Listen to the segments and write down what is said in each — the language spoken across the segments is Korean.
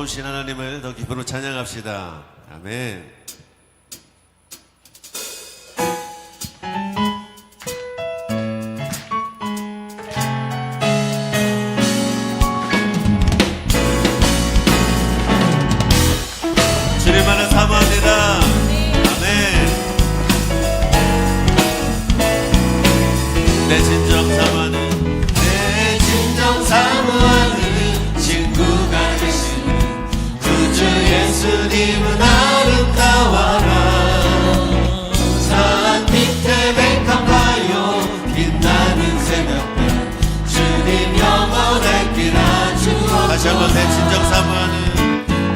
좋으신 하나님을 더 기쁨으로 찬양합시다. 아멘. 주님만을 사모합니다. 아멘. 내 진정 사모하는 친구가 되시는 구주 예수님은 아름다워라. 산 밑에 백합화요 빛나는 새벽별 주님 영원할 길 아주 다시 한번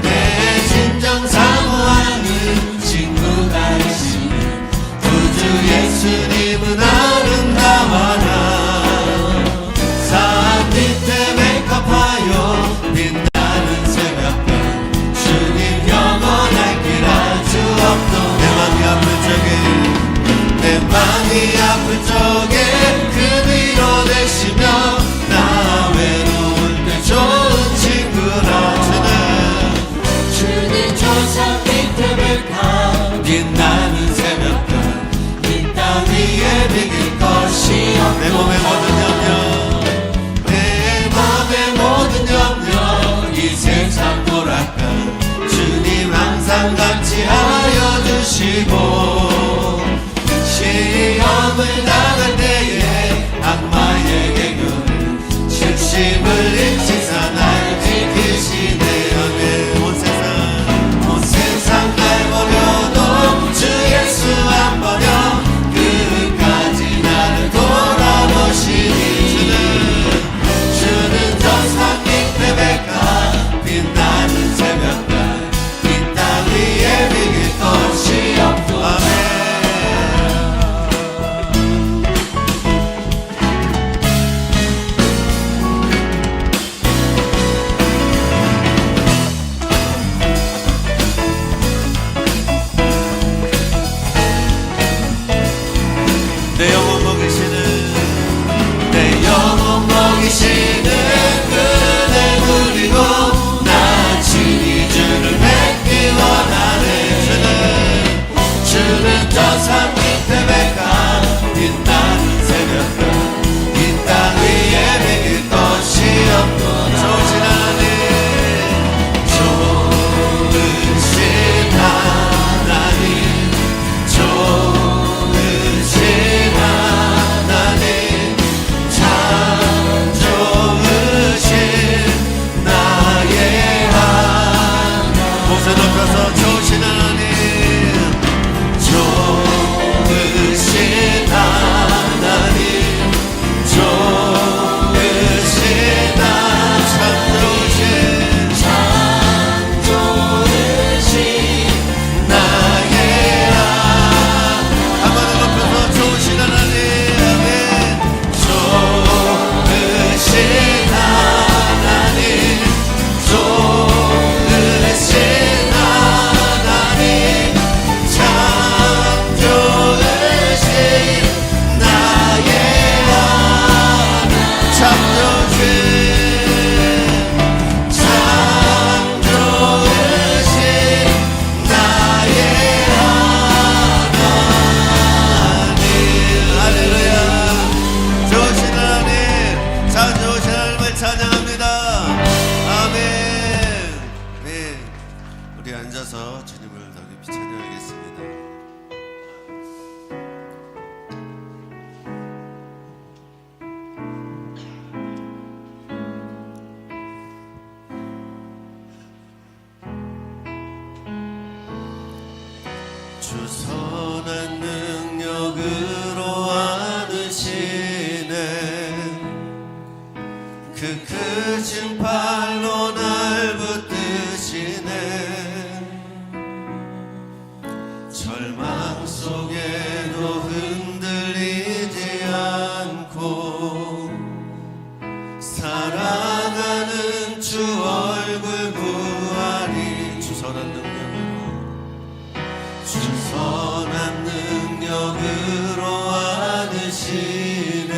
내 진정 사모하는 친구가 되시는 구주 예수님은 아름다워라. 산 밑에 백합화요 빛나는 새벽별 주님 영원할 길 아주 없도 내 맘이 아플 적에 그 위로 되시며 나 외로울 때 좋은 친구라. 주님 저 산 밑에 백합 빛나는 새벽별 이 땅 위에 비길 것이 없도 내 몸의 모든 염려 이 세상 돌아가 주님 항상 같이 하여 주시고 시험을 당할 때에 악마에게 교는 책임을 잃지사 날 지키시네. 아멘. 온 세상 날 버려도 주 예수 안 버려 끝까지 나를 돌아보시니 주는 저 산 밑에 백합 빛나는 새벽별 이 땅 위에 비길 것이 없도 아멘. 내 영혼 먹이시는 그대 누리고 나 친히 주를 뵙기 원하네. 주는 저 산 밑에 백합 빛나는 새벽별 이 땅 위에 비길 것이 없고 좋으신 하나님 좋으신 하나님 좋으신 하나님 참 좋으신 나의 하나님 목소리 높여서 좋으신 하나님 좋으신 하나님 좋으신 참 좋으신 나의 하나님 한번 더 높여서 좋으신 하나님 아멘. 좋으신 하나님 좋으신 하나님 참 좋으신 나의 하나님 참 좋으신 나의 하나님 할렐루야. 좋으신 하나님 참 좋으신 하나님을 찬양합니다. 아멘. 네, 우리 앉아서 주님을 더 깊이 찬양하겠습니다. 주 선한 능력으로 안으시네. 그 크신 팔로 날 붙드시네. 절망 속에도 흔들리지 않고 사랑하는 주 얼굴 구하리. 주 선한 능력으로 안으시네.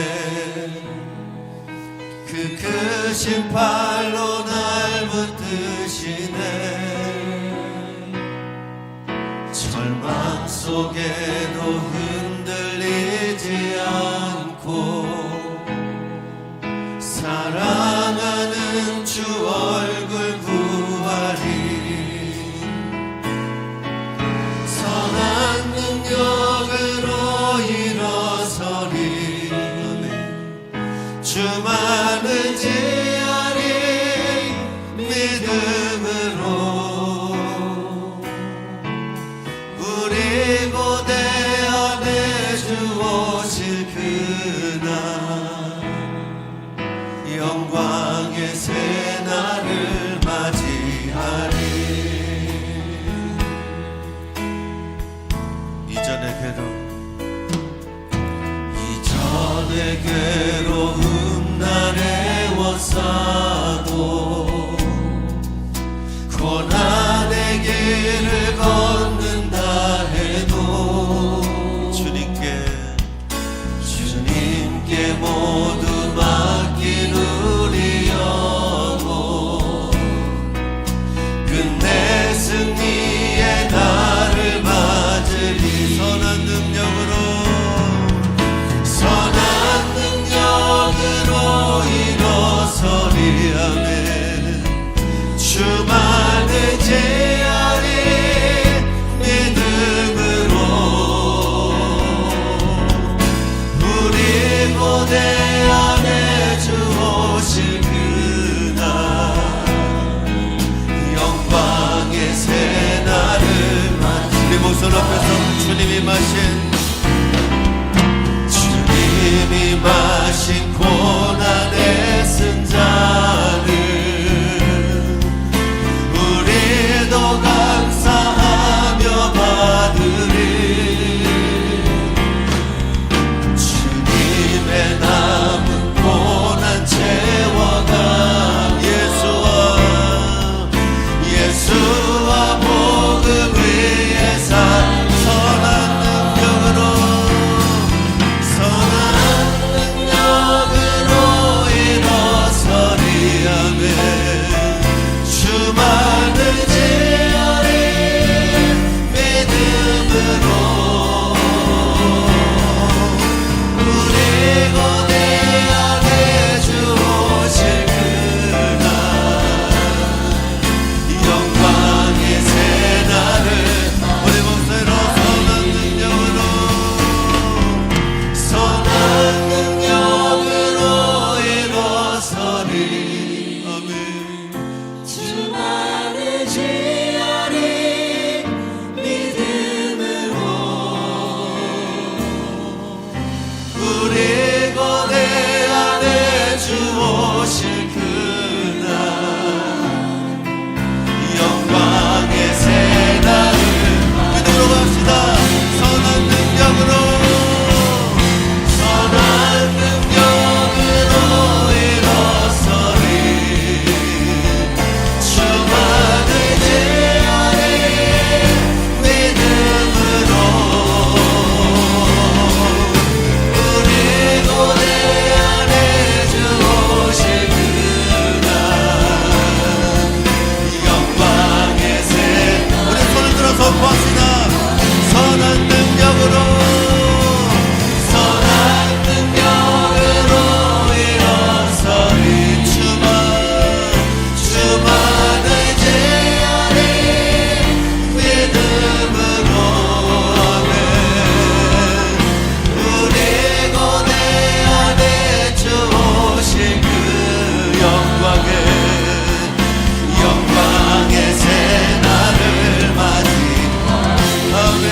그 크신 팔로 날 붙드시네. 절망 속에도 흔들리지 않고 사랑하는 주 얼굴 구하리 선한 능력으로 일어서리 주만 의지하리 믿음으로 우리 고대 안에 주 오실 그날 영광의 새날을 맞이하리 이전의 괴로움 날 애워싸도 고난의 길을 걷는다 해도 주님께 모두 맡긴 우리 영혼 끝내 승리의 날을 맞으리 선한 능력으로 일어서리 아멘 주만 의지하리 믿음으로 우리 고대 안에 주 오실 그날 영광의 새날을 맞이 우리 목소리 앞에서 주님이 마신 고난의 승자를 우리도 감사하며 받으리 주님의 남은 고난 채워가 예수와 복음 위에 산 선한 능력으로 일어서리 아멘 주만 의지하리 믿음으로 우리 고대 안에 주 오실 그날 영광의 새날을 우리 목소리로 선한 능력으로 일어서리 아멘 주만 의지하리 믿음으로 우리 고대 안에 주 오실 그날 영광의 새날을 믿음으로 갑시다 선한 능력으로 일어서리 주만 의지하리 믿음으로 우리 고대 안에 주 오실 그날 영광의 새 우리 손을 들어서 구합시다 선한 능력으로 일어서리 주만 의지하리 믿음으로 아멘 우리 고대 안에 주 오실 그 영광의 새날을 맞이 아멘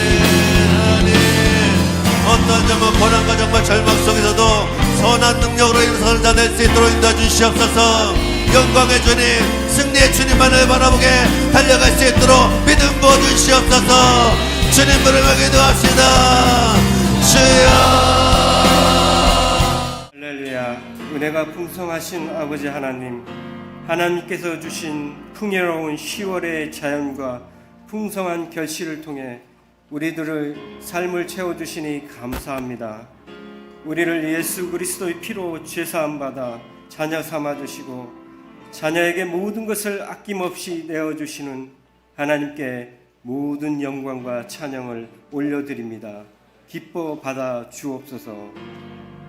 어떤 점은 고난과 정말 절망 속에서도 선한 능력으로 일어서는 자 낼 수 있도록 인도해 주시옵소서 영광의 주님 승리의 주님만을 바라보게 달려갈 수 있도록 믿음 부어주시옵소서 주님 부름을 기도합시다 주여 할렐루야 은혜가 풍성하신 아버지 하나님 하나님께서 주신 풍요로운 10월의 자연과 풍성한 결실을 통해 우리들의 삶을 채워주시니 감사합니다. 우리를 예수 그리스도의 피로 죄사함 받아 자녀 삼아주시고 자녀에게 모든 것을 아낌없이 내어주시는 하나님께 모든 영광과 찬양을 올려드립니다. 기뻐 받아 주옵소서.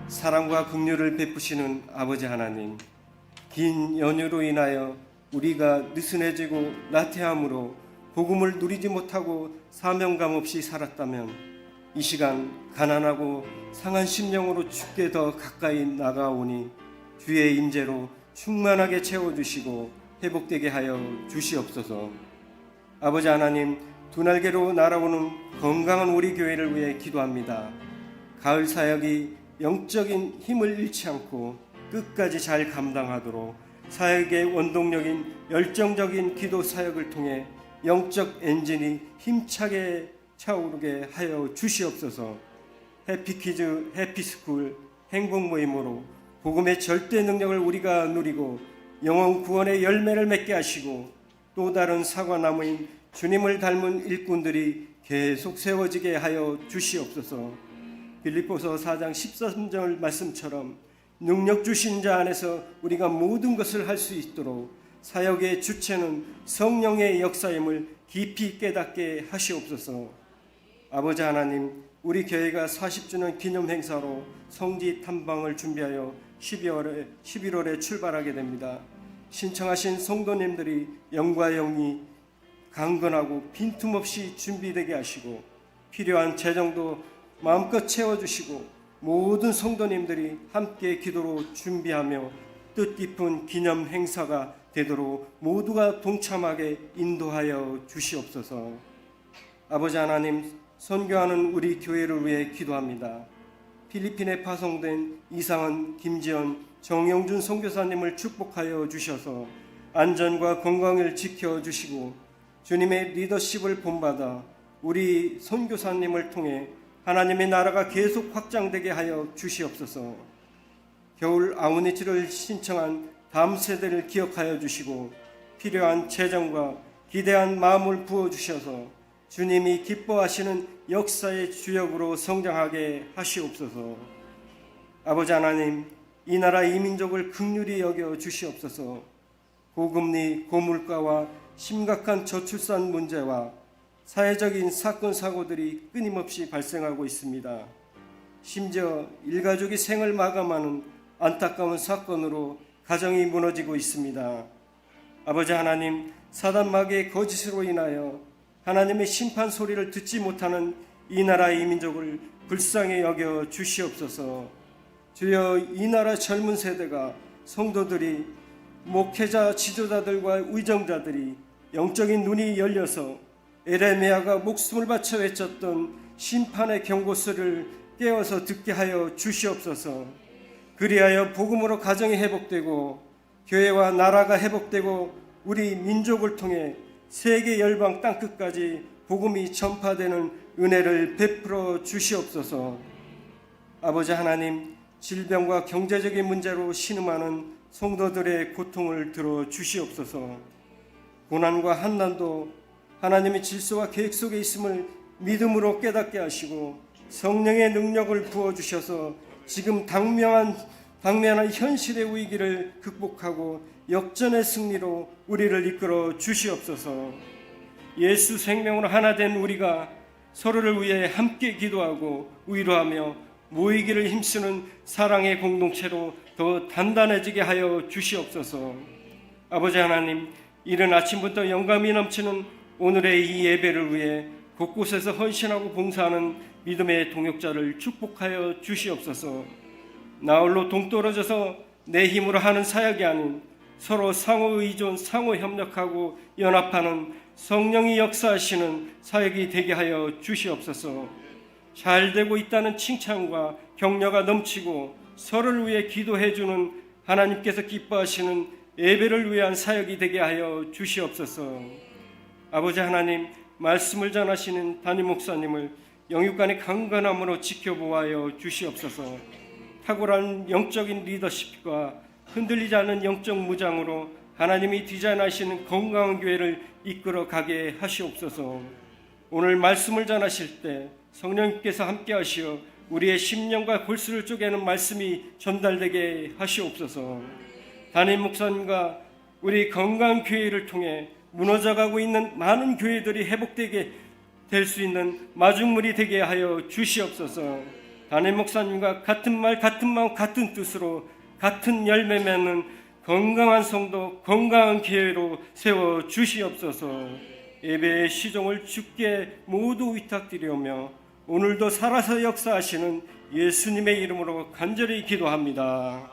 사랑과 긍휼을 베푸시는 아버지 하나님, 긴 연휴로 인하여 우리가 느슨해지고 나태함으로 복음을 누리지 못하고 사명감 없이 살았다면 이 시간 가난하고 상한 심령으로 주께 더 가까이 나가오니 주의 임재로 충만하게 채워주시고 회복되게 하여 주시옵소서. 아버지 하나님, 두 날개로 날아오는 건강한 우리 교회를 위해 기도합니다. 가을 사역이 영적인 힘을 잃지 않고 끝까지 잘 감당하도록 사역의 원동력인 열정적인 기도 사역을 통해 영적 엔진이 힘차게 차오르게 하여 주시옵소서. 해피키즈, 해피스쿨, 행복모임으로 복음의 절대 능력을 우리가 누리고 영혼 구원의 열매를 맺게 하시고 또 다른 사과나무인 주님을 닮은 일꾼들이 계속 세워지게 하여 주시옵소서. 빌립보서 4장 13절 말씀처럼 능력 주신 자 안에서 우리가 모든 것을 할 수 있도록 사역의 주체는 성령의 역사임을 깊이 깨닫게 하시옵소서. 아버지 하나님, 우리 교회가 40주년 기념 행사로 성지 탐방을 준비하여 11월에 출발하게 됩니다. 신청하신 성도님들이 영과 영이 강건하고 빈틈없이 준비되게 하시고 필요한 재정도 마음껏 채워주시고 모든 성도님들이 함께 기도로 준비하며 뜻깊은 기념 행사가 되도록 모두가 동참하게 인도하여 주시옵소서. 아버지 하나님, 선교하는 우리 교회를 위해 기도합니다. 필리핀에 파송된 이상은, 김지연, 정영준 선교사님을 축복하여 주셔서 안전과 건강을 지켜주시고 주님의 리더십을 본받아 우리 선교사님을 통해 하나님의 나라가 계속 확장되게 하여 주시옵소서. 겨울 아우니치를 신청한 다음 세대를 기억하여 주시고 필요한 재정과 기대한 마음을 부어주셔서 주님이 기뻐하시는 역사의 주역으로 성장하게 하시옵소서. 아버지 하나님, 이 나라 이 민족을 긍휼히 여겨 주시옵소서. 고금리, 고물가와 심각한 저출산 문제와 사회적인 사건 사고들이 끊임없이 발생하고 있습니다. 심지어 일가족이 생을 마감하는 안타까운 사건으로 가정이 무너지고 있습니다. 아버지 하나님, 사단 마귀의 거짓으로 인하여 하나님의 심판 소리를 듣지 못하는 이 나라 이 민족을 불쌍히 여겨 주시옵소서. 주여, 이 나라 젊은 세대가 성도들이 목회자 지도자들과 의정자들이 영적인 눈이 열려서 에레미야가 목숨을 바쳐 외쳤던 심판의 경고소리를 깨어서 듣게 하여 주시옵소서. 그리하여 복음으로 가정이 회복되고 교회와 나라가 회복되고 우리 민족을 통해 세계 열방 땅끝까지 복음이 전파되는 은혜를 베풀어 주시옵소서. 아버지 하나님, 질병과 경제적인 문제로 신음하는 성도들의 고통을 들어 주시옵소서. 고난과 환난도 하나님의 질서와 계획 속에 있음을 믿음으로 깨닫게 하시고 성령의 능력을 부어주셔서 지금 당면한 현실의 위기를 극복하고 역전의 승리로 우리를 이끌어 주시옵소서. 예수 생명으로 하나 된 우리가 서로를 위해 함께 기도하고 위로하며 모이기를 힘쓰는 사랑의 공동체로 더 단단해지게 하여 주시옵소서. 아버지 하나님, 이른 아침부터 영감이 넘치는 오늘의 이 예배를 위해 곳곳에서 헌신하고 봉사하는 믿음의 동역자를 축복하여 주시옵소서. 나홀로 동떨어져서 내 힘으로 하는 사역이 아닌 서로 상호 의존, 상호 협력하고 연합하는 성령이 역사하시는 사역이 되게 하여 주시옵소서. 잘 되고 있다는 칭찬과 격려가 넘치고 서로를 위해 기도해주는 하나님께서 기뻐하시는 예배를 위한 사역이 되게 하여 주시옵소서. 아버지 하나님, 말씀을 전하시는 담임 목사님을 영육간의 강건함으로 지켜보아여 주시옵소서. 탁월한 영적인 리더십과 흔들리지 않는 영적 무장으로 하나님이 디자인하시는 건강한 교회를 이끌어 가게 하시옵소서. 오늘 말씀을 전하실 때 성령님께서 함께 하시어 우리의 심령과 골수를 쪼개는 말씀이 전달되게 하시옵소서. 담임 목사님과 우리 건강한 교회를 통해 무너져가고 있는 많은 교회들이 회복되게 될 수 있는 마중물이 되게 하여 주시옵소서. 담임 목사님과 같은 말, 같은 마음, 같은 뜻으로 같은 열매 맺는 건강한 성도, 건강한 교회로 세워 주시옵소서. 예배의 시종을 주께 모두 위탁드리오며 오늘도 살아서 역사하시는 예수님의 이름으로 간절히 기도합니다.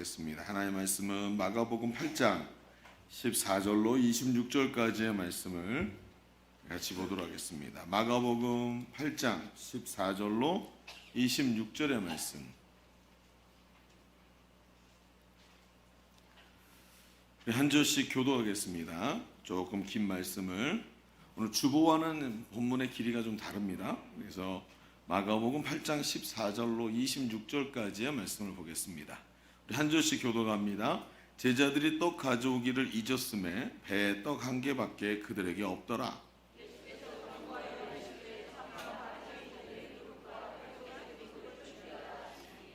하겠습니다. 하나님의 말씀은 마가복음 8장 14절로 26절까지의 말씀을 같이 보도록 하겠습니다. 마가복음 8장 14절로 26절의 말씀. 한 절씩 교도하겠습니다. 조금 긴 말씀을. 오늘 주보와는 본문의 길이가 좀 다릅니다. 그래서 마가복음 8장 14절로 26절까지의 말씀을 보겠습니다. 우리 한 절씩 교도합니다. 제자들이 떡 가져오기를 잊었음에 배에 떡 한 개밖에 그들에게 없더라.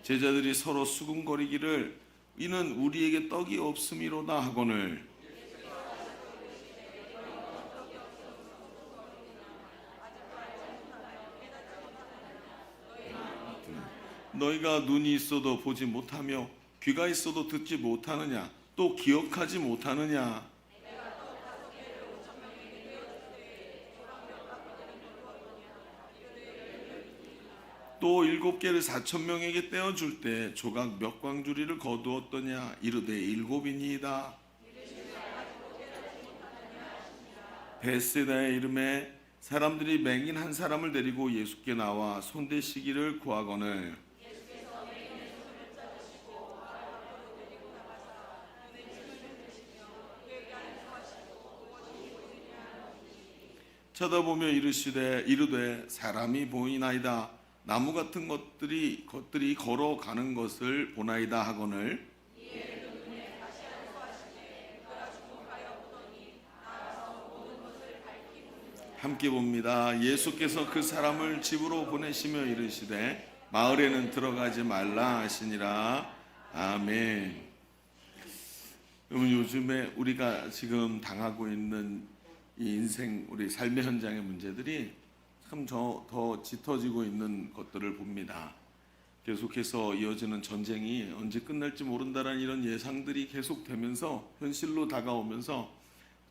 제자들이 서로 수군거리기를 이는 우리에게 떡이 없음이로다 하거늘 너희가 눈이 있어도 보지 못하며 귀가 있어도 듣지 못하느냐 또 기억하지 못하느냐. 또 7개를 4,000명에게 떼어줄 때 조각 몇 광주리를 거두었더냐 이르되 7이니이다. 베세다의 이름에 사람들이 맹인 한 사람을 데리고 예수께 나와 손대시기를 구하거늘 쳐다보며 이르되 사람이 보이나이다. 나무 같은 것들이 걸어가는 것을 보나이다 하거늘 함께 봅니다. 예수께서 그 사람을 집으로 보내시며 이르시되 마을에는 들어가지 말라 하시니라. 아멘. 여러분, 요즘에 우리가 지금 당하고 있는 이 인생 우리 삶의 현장의 문제들이 참 더 짙어지고 있는 것들을 봅니다. 계속해서 이어지는 전쟁이 언제 끝날지 모른다라는 이런 예상들이 계속되면서 현실로 다가오면서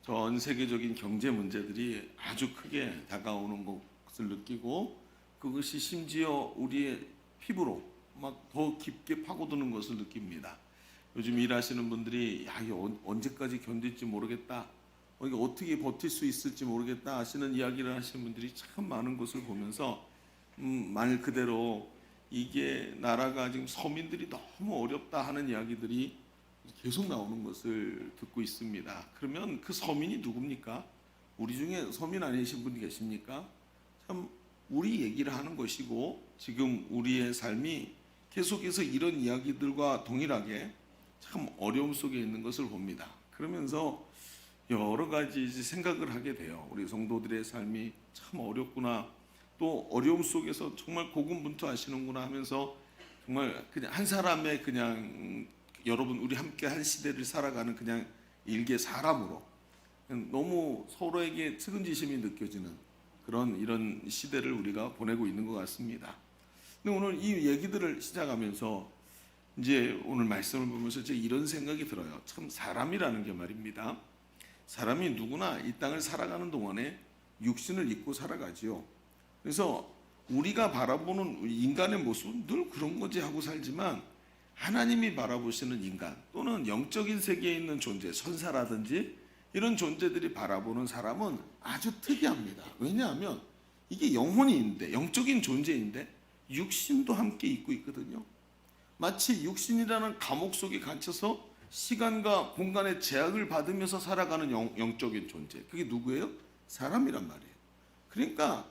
전 세계적인 경제 문제들이 아주 크게 다가오는 것을 느끼고 그것이 심지어 우리의 피부로 막 더 깊게 파고드는 것을 느낍니다. 요즘 일하시는 분들이 야, 이게 언제까지 견딜지 모르겠다. 이게 어떻게 버틸 수 있을지 모르겠다 하시는 이야기를 하시는 분들이 참 많은 것을 보면서 말 그대로 이게 나라가 지금 서민들이 너무 어렵다 하는 이야기들이 계속 나오는 것을 듣고 있습니다. 그러면 그 서민이 누굽니까? 우리 중에 서민 아니신 분이 계십니까? 참 우리 얘기를 하는 것이고 지금 우리의 삶이 계속해서 이런 이야기들과 동일하게 참 어려움 속에 있는 것을 봅니다. 그러면서 여러 가지 생각을 하게 돼요. 우리 성도들의 삶이 참 어렵구나. 또 어려움 속에서 정말 고군분투하시는구나 하면서 정말 그냥 한 사람의 그냥 여러분 우리 함께 한 시대를 살아가는 그냥 일개 사람으로 너무 서로에게 측은지심이 느껴지는 그런 이런 시대를 우리가 보내고 있는 것 같습니다. 근데 오늘 이 얘기들을 시작하면서 이제 오늘 말씀을 보면서 제가 이런 생각이 들어요. 참 사람이라는 게 말입니다. 사람이 누구나 이 땅을 살아가는 동안에 육신을 입고 살아가지요. 그래서 우리가 바라보는 인간의 모습은 늘 그런 거지 하고 살지만 하나님이 바라보시는 인간 또는 영적인 세계에 있는 존재, 선사라든지 이런 존재들이 바라보는 사람은 아주 특이합니다. 왜냐하면 이게 영혼인데 영적인 존재인데 육신도 함께 입고 있거든요. 마치 육신이라는 감옥 속에 갇혀서 시간과 공간의 제약을 받으면서 살아가는 영적인 존재. 그게 누구예요? 사람이란 말이에요. 그러니까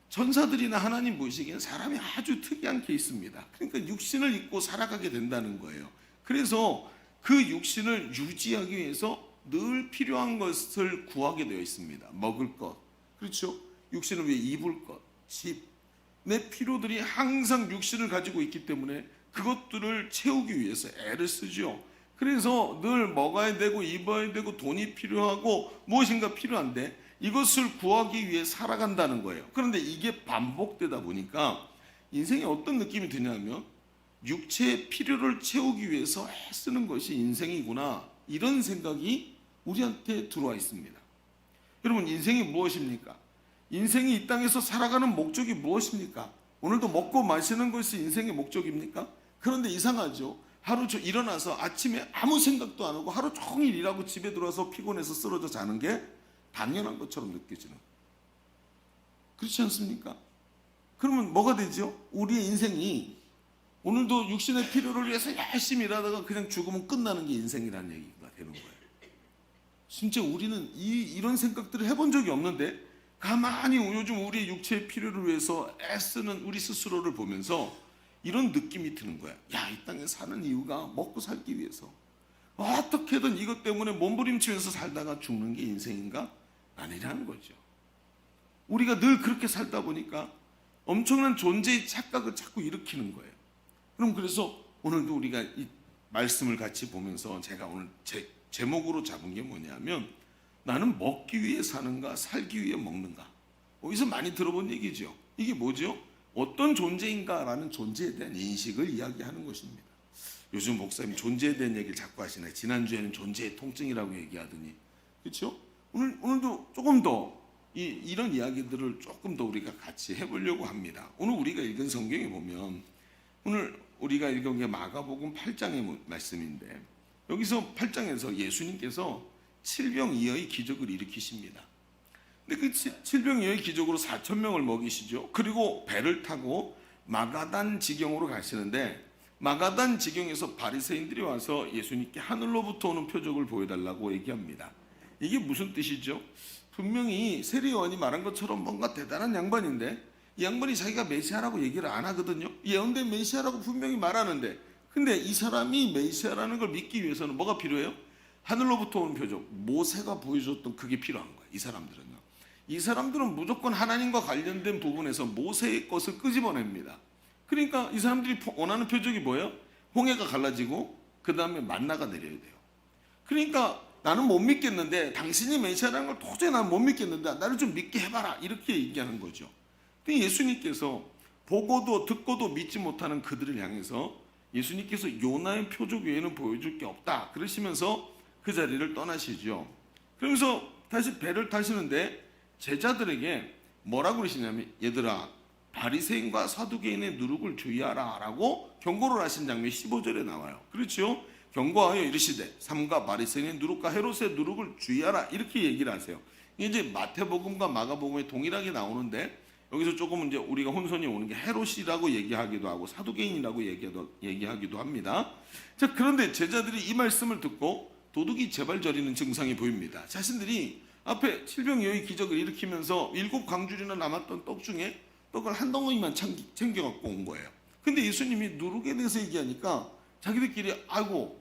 천사들이나 하나님 보시기엔 사람이 아주 특이한 케이스입니다. 그러니까 육신을 입고 살아가게 된다는 거예요. 그래서 그 육신을 유지하기 위해서 늘 필요한 것을 구하게 되어 있습니다. 먹을 것, 그렇죠? 육신을 위해 입을 것, 집, 내 필요들이 항상 육신을 가지고 있기 때문에 그것들을 채우기 위해서 애를 쓰죠. 그래서 늘 먹어야 되고 입어야 되고 돈이 필요하고 무엇인가 필요한데 이것을 구하기 위해 살아간다는 거예요. 그런데 이게 반복되다 보니까 인생에 어떤 느낌이 드냐면 육체의 필요를 채우기 위해서 애쓰는 것이 인생이구나 이런 생각이 우리한테 들어와 있습니다. 여러분 인생이 무엇입니까? 인생이 이 땅에서 살아가는 목적이 무엇입니까? 오늘도 먹고 마시는 것이 인생의 목적입니까? 그런데 이상하죠. 하루 일어나서 아침에 아무 생각도 안 하고 하루 종일 일하고 집에 들어와서 피곤해서 쓰러져 자는 게 당연한 것처럼 느껴지는. 그렇지 않습니까? 그러면 뭐가 되죠? 우리의 인생이 오늘도 육신의 필요를 위해서 열심히 일하다가 그냥 죽으면 끝나는 게 인생이라는 얘기가 되는 거예요. 진짜 우리는 이런 생각들을 해본 적이 없는데 가만히 요즘 우리의 육체의 필요를 위해서 애쓰는 우리 스스로를 보면서 이런 느낌이 드는 거야. 야, 이 땅에 사는 이유가 먹고 살기 위해서. 어떻게든 이것 때문에 몸부림치면서 살다가 죽는 게 인생인가? 아니라는 거죠. 우리가 늘 그렇게 살다 보니까 엄청난 존재의 착각을 자꾸 일으키는 거예요. 그럼 그래서 오늘도 우리가 이 말씀을 같이 보면서 제가 오늘 제목으로 잡은 게 뭐냐면 나는 먹기 위해 사는가 살기 위해 먹는가. 어디서 많이 들어본 얘기죠. 이게 뭐죠? 어떤 존재인가라는 존재에 대한 인식을 이야기하는 것입니다. 요즘 목사님 존재에 대한 얘기를 자꾸 하시나요? 지난주에는 존재의 통증이라고 얘기하더니, 그렇죠? 오늘도 조금 더 이런 이야기들을 조금 더 우리가 같이 해보려고 합니다. 오늘 우리가 읽은 성경에 보면 오늘 우리가 읽은 게 마가복음 8장의 말씀인데 여기서 8장에서 예수님께서 칠병이어의 기적을 일으키십니다. 근데 그 칠병이어의 기적으로 4,000명을 먹이시죠. 그리고 배를 타고 마가단 지경으로 가시는데 마가단 지경에서 바리새인들이 와서 예수님께 하늘로부터 오는 표적을 보여달라고 얘기합니다. 이게 무슨 뜻이죠? 분명히 세리요한이 말한 것처럼 뭔가 대단한 양반인데 이 양반이 자기가 메시아라고 얘기를 안 하거든요. 예언된 메시아라고 분명히 말하는데 근데 이 사람이 메시아라는 걸 믿기 위해서는 뭐가 필요해요? 하늘로부터 오는 표적, 모세가 보여줬던 그게 필요한 거예요. 이 사람들은요. 이 사람들은 무조건 하나님과 관련된 부분에서 모세의 것을 끄집어냅니다. 그러니까 이 사람들이 원하는 표적이 뭐예요? 홍해가 갈라지고 그 다음에 만나가 내려야 돼요. 그러니까 나는 못 믿겠는데 당신이 메시아라는 걸 도저히 나는 못 믿겠는데 나를 좀 믿게 해봐라 이렇게 얘기하는 거죠. 근데 예수님께서 보고도 듣고도 믿지 못하는 그들을 향해서 예수님께서 요나의 표적 외에는 보여줄 게 없다 그러시면서 그 자리를 떠나시죠. 그러면서 다시 배를 타시는데 제자들에게 뭐라고 그러시냐면 얘들아 바리새인과 사두개인의 누룩을 주의하라 라고 경고를 하신 장면이 15절에 나와요. 그렇죠? 경고하여 이르시되 삼가 바리새인의 누룩과 헤롯의 누룩을 주의하라 이렇게 얘기를 하세요. 이제 마태복음과 마가복음에 동일하게 나오는데 여기서 조금 이제 우리가 혼선이 오는 게 헤롯이라고 얘기하기도 하고 사두개인이라고 얘기하기도 합니다. 자, 그런데 제자들이 이 말씀을 듣고 도둑이 제발 저리는 증상이 보입니다. 자신들이 앞에 칠병이어의 기적을 일으키면서 7 광주리나 남았던 떡 중에 떡을 한 덩어리만 챙겨 갖고 온 거예요. 근데 예수님이 누룩에 대해서 얘기하니까 자기들끼리 아이고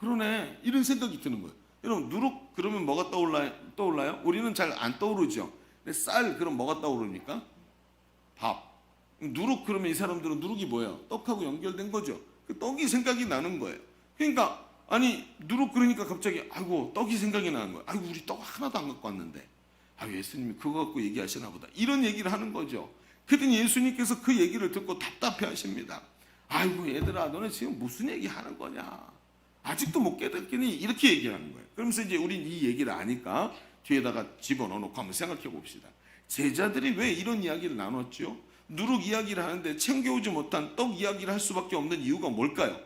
그러네 이런 생각이 드는 거예요. 여러분 누룩 그러면 뭐가 떠올라요? 우리는 잘 안 떠오르죠. 근데 쌀 그럼 뭐가 떠오릅니까? 밥. 누룩 그러면 이 사람들은 누룩이 뭐예요? 떡하고 연결된 거죠. 그 떡이 생각이 나는 거예요. 그러니까 아니 누룩 그러니까 갑자기 아이고 떡이 생각이 나는 거예요. 아이고 우리 떡 하나도 안 갖고 왔는데 아유 예수님이 그거 갖고 얘기하시나 보다 이런 얘기를 하는 거죠. 그랬더니 예수님께서 그 얘기를 듣고 답답해 하십니다. 아이고 얘들아 너네 지금 무슨 얘기 하는 거냐 아직도 못 깨닫겠니 이렇게 얘기하는 거예요. 그러면서 이제 우린 이 얘기를 아니까 뒤에다가 집어넣어놓고 한번 생각해 봅시다. 제자들이 왜 이런 이야기를 나눴죠? 누룩 이야기를 하는데 챙겨오지 못한 떡 이야기를 할 수밖에 없는 이유가 뭘까요?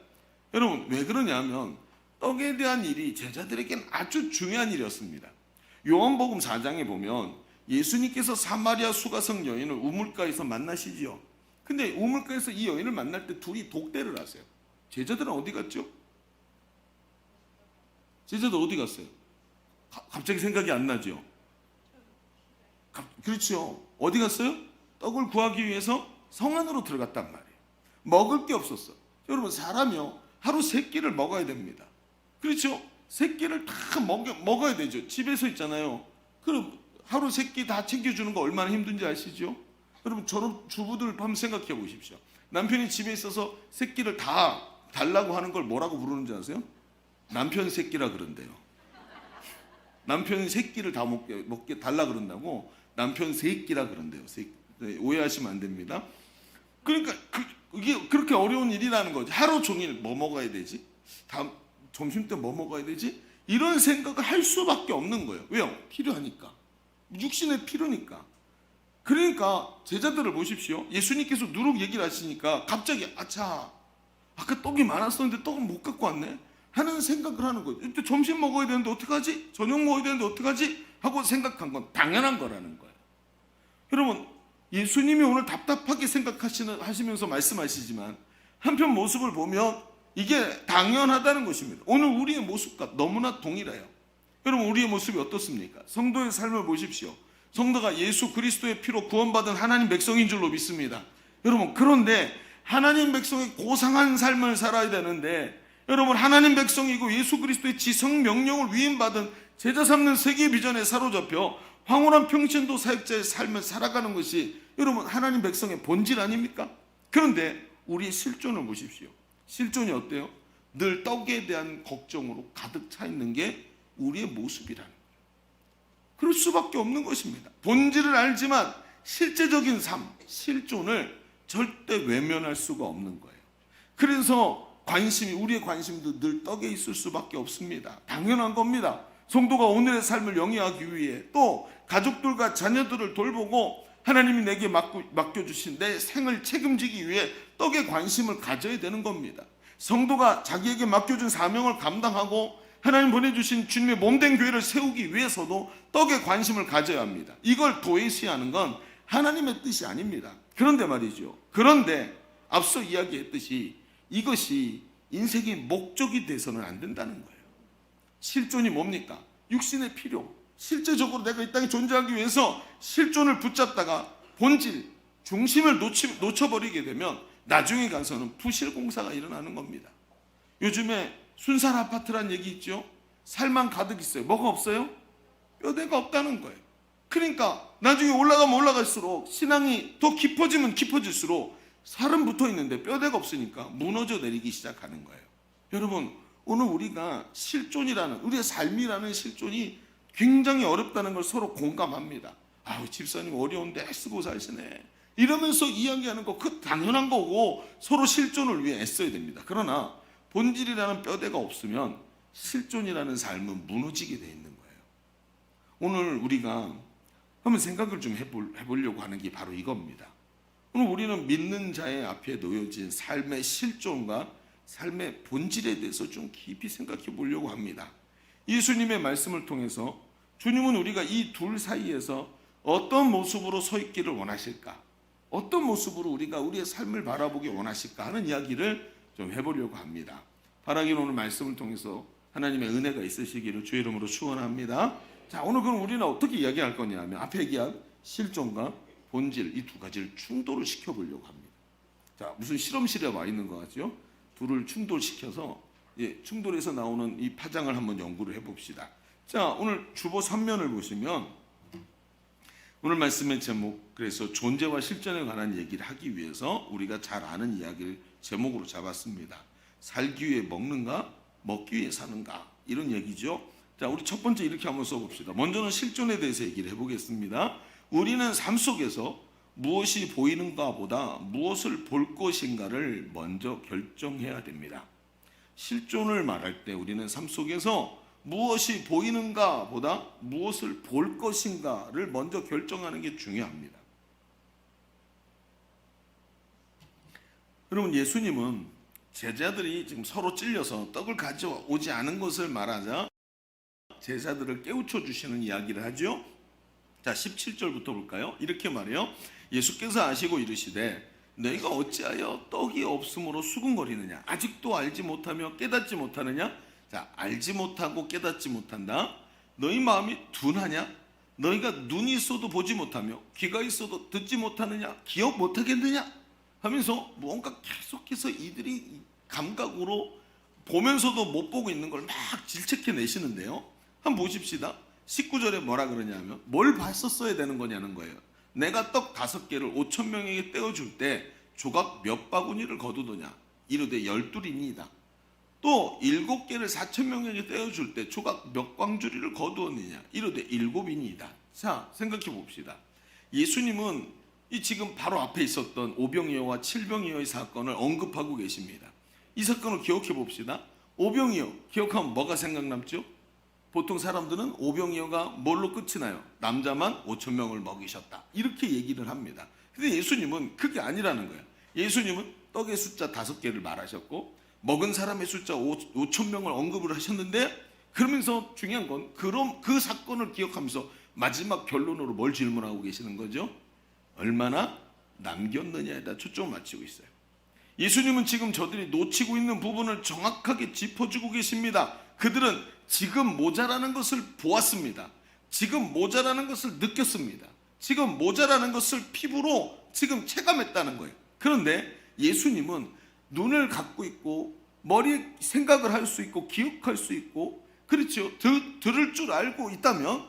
여러분 왜 그러냐면 떡에 대한 일이 제자들에게는 아주 중요한 일이었습니다. 요한복음 4장에 보면 예수님께서 사마리아 수가성 여인을 우물가에서 만나시지요. 근데 우물가에서 이 여인을 만날 때 둘이 독대를 하세요. 제자들은 어디 갔죠? 제자들 어디 갔어요? 갑자기 생각이 안 나죠? 그렇죠. 어디 갔어요? 떡을 구하기 위해서 성 안으로 들어갔단 말이에요. 먹을 게 없었어. 여러분 사람이요 하루 3끼를 먹어야 됩니다. 그렇죠? 3끼를 다 먹어야 되죠. 집에서 있잖아요. 그럼 하루 3끼 다 챙겨주는 거 얼마나 힘든지 아시죠? 여러분 저런 주부들 한번 생각해 보십시오. 남편이 집에 있어서 3끼를 다 달라고 하는 걸 뭐라고 부르는지 아세요? 남편 새끼라 그런대요. 남편 새끼를 다 먹게 달라 그런다고 남편 새끼라 그런대요. 오해하시면 안 됩니다. 그러니까 이게 그렇게 어려운 일이라는 거죠. 하루 종일 뭐 먹어야 되지? 다음 점심 때 뭐 먹어야 되지? 이런 생각을 할 수밖에 없는 거예요. 왜요? 필요하니까. 육신의 필요니까. 그러니까 제자들을 보십시오. 예수님께서 누룩 얘기를 하시니까 갑자기 아차 아까 떡이 많았었는데 떡을 못 갖고 왔네 하는 생각을 하는 거예요. 이때 점심 먹어야 되는데 어떡하지? 저녁 먹어야 되는데 어떡하지? 하고 생각한 건 당연한 거라는 거예요. 여러분 예수님이 오늘 답답하게 생각하시면서 말씀하시지만 한편 모습을 보면 이게 당연하다는 것입니다. 오늘 우리의 모습과 너무나 동일해요. 여러분, 우리의 모습이 어떻습니까? 성도의 삶을 보십시오. 성도가 예수 그리스도의 피로 구원받은 하나님 백성인 줄로 믿습니다. 여러분, 그런데 하나님 백성이 고상한 삶을 살아야 되는데, 여러분, 하나님 백성이고 예수 그리스도의 지성 명령을 위임받은 제자 삼는 세계 비전에 사로잡혀 황홀한 평신도 사역자의 삶을 살아가는 것이 여러분 하나님 백성의 본질 아닙니까? 그런데 우리의 실존을 보십시오. 실존이 어때요? 늘 떡에 대한 걱정으로 가득 차 있는 게 우리의 모습이라는 거예요. 그럴 수밖에 없는 것입니다. 본질을 알지만 실제적인 삶, 실존을 절대 외면할 수가 없는 거예요. 그래서 우리의 관심도 늘 떡에 있을 수밖에 없습니다. 당연한 겁니다. 성도가 오늘의 삶을 영위하기 위해, 또 가족들과 자녀들을 돌보고 하나님이 내게 맡겨주신 내 생을 책임지기 위해 떡에 관심을 가져야 되는 겁니다. 성도가 자기에게 맡겨준 사명을 감당하고 하나님 보내주신 주님의 몸된 교회를 세우기 위해서도 떡에 관심을 가져야 합니다. 이걸 도외시하는 건 하나님의 뜻이 아닙니다. 그런데 말이죠. 그런데 앞서 이야기했듯이 이것이 인생의 목적이 돼서는 안 된다는 거예요. 실존이 뭡니까? 육신의 필요. 실제적으로 내가 이 땅에 존재하기 위해서 실존을 붙잡다가 본질, 중심을 놓쳐버리게 되면 나중에 가서는 부실공사가 일어나는 겁니다. 요즘에 순살 아파트란 얘기 있죠? 살만 가득 있어요. 뭐가 없어요? 뼈대가 없다는 거예요. 그러니까 나중에 올라가면 올라갈수록 신앙이 더 깊어지면 깊어질수록 살은 붙어 있는데 뼈대가 없으니까 무너져 내리기 시작하는 거예요. 여러분, 오늘 우리가 실존이라는, 우리의 삶이라는 실존이 굉장히 어렵다는 걸 서로 공감합니다. 아우, 집사님 어려운데 애쓰고 사시네, 이러면서 이야기하는 거 그 당연한 거고 서로 실존을 위해 애써야 됩니다. 그러나 본질이라는 뼈대가 없으면 실존이라는 삶은 무너지게 돼 있는 거예요. 오늘 우리가 한번 생각을 좀 해보려고 하는 게 바로 이겁니다. 오늘 우리는 믿는 자의 앞에 놓여진 삶의 실존과 삶의 본질에 대해서 좀 깊이 생각해 보려고 합니다. 예수님의 말씀을 통해서 주님은 우리가 이 둘 사이에서 어떤 모습으로 서 있기를 원하실까? 어떤 모습으로 우리가 우리의 삶을 바라보기 원하실까 하는 이야기를 좀 해보려고 합니다. 바라기는 오늘 말씀을 통해서 하나님의 은혜가 있으시기를 주의 이름으로 축원합니다. 자, 오늘 그럼 우리는 어떻게 이야기할 거냐 하면 앞에 얘기한 실존과 본질, 이 두 가지를 충돌을 시켜보려고 합니다. 자, 무슨 실험실에 와 있는 것 같죠? 둘을 충돌시켜서 충돌해서 나오는 이 파장을 한번 연구를 해봅시다. 자, 오늘 주보 3면을 보시면 오늘 말씀의 제목, 그래서 존재와 실존에 관한 얘기를 하기 위해서 우리가 잘 아는 이야기를 제목으로 잡았습니다. 살기 위해 먹는가, 먹기 위해 사는가, 이런 얘기죠. 자, 우리 첫 번째 이렇게 한번 써봅시다. 먼저는 실존에 대해서 얘기를 해보겠습니다. 우리는 삶 속에서 무엇이 보이는가 보다 무엇을 볼 것인가를 먼저 결정해야 됩니다. 실존을 말할 때 우리는 삶 속에서 무엇이 보이는가 보다 무엇을 볼 것인가를 먼저 결정하는 게 중요합니다. 여러분, 예수님은 제자들이 지금 서로 찔려서 떡을 가져오지 않은 것을 말하자 제자들을 깨우쳐 주시는 이야기를 하죠. 자, 17절부터 볼까요? 이렇게 말해요. 예수께서 아시고 이르시되 너희가 어찌하여 떡이 없으므로 수군거리느냐? 아직도 알지 못하며 깨닫지 못하느냐? 자, 알지 못하고 깨닫지 못한다. 너희 마음이 둔하냐? 너희가 눈이 있어도 보지 못하며 귀가 있어도 듣지 못하느냐? 기억 못하겠느냐? 하면서 뭔가 계속해서 이들이 감각으로 보면서도 못 보고 있는 걸 막 질책해 내시는데요. 한번 보십시다. 19절에 뭐라 그러냐면 뭘 봤었어야 되는 거냐는 거예요. 내가 떡 5개를 5,000명에게 떼어줄 때 조각 몇 바구니를 거두더냐? 이르되 12이니이다. 또 7개를 4,000명에게 떼어줄 때 조각 몇 광주리를 거두었느냐? 이르되 7이니이다. 자, 생각해 봅시다. 예수님은 이 지금 바로 앞에 있었던 오병이어와 칠병이어의 사건을 언급하고 계십니다. 이 사건을 기억해 봅시다. 오병이어 기억하면 뭐가 생각남죠? 보통 사람들은 오병이어가 뭘로 끝이 나요? 남자만 5,000명을 먹이셨다, 이렇게 얘기를 합니다. 근데 예수님은 그게 아니라는 거예요. 예수님은 떡의 숫자 5개를 말하셨고 먹은 사람의 숫자 5,000명을 언급을 하셨는데, 그러면서 중요한 건 그럼 그 사건을 기억하면서 마지막 결론으로 뭘 질문하고 계시는 거죠? 얼마나 남겼느냐에다 초점을 맞추고 있어요. 예수님은 지금 저들이 놓치고 있는 부분을 정확하게 짚어주고 계십니다. 그들은 지금 모자라는 것을 보았습니다. 지금 모자라는 것을 느꼈습니다. 지금 모자라는 것을 피부로 지금 체감했다는 거예요. 그런데 예수님은 눈을 갖고 있고 머리 생각을 할 수 있고 기억할 수 있고 그렇죠. 들을 줄 알고 있다면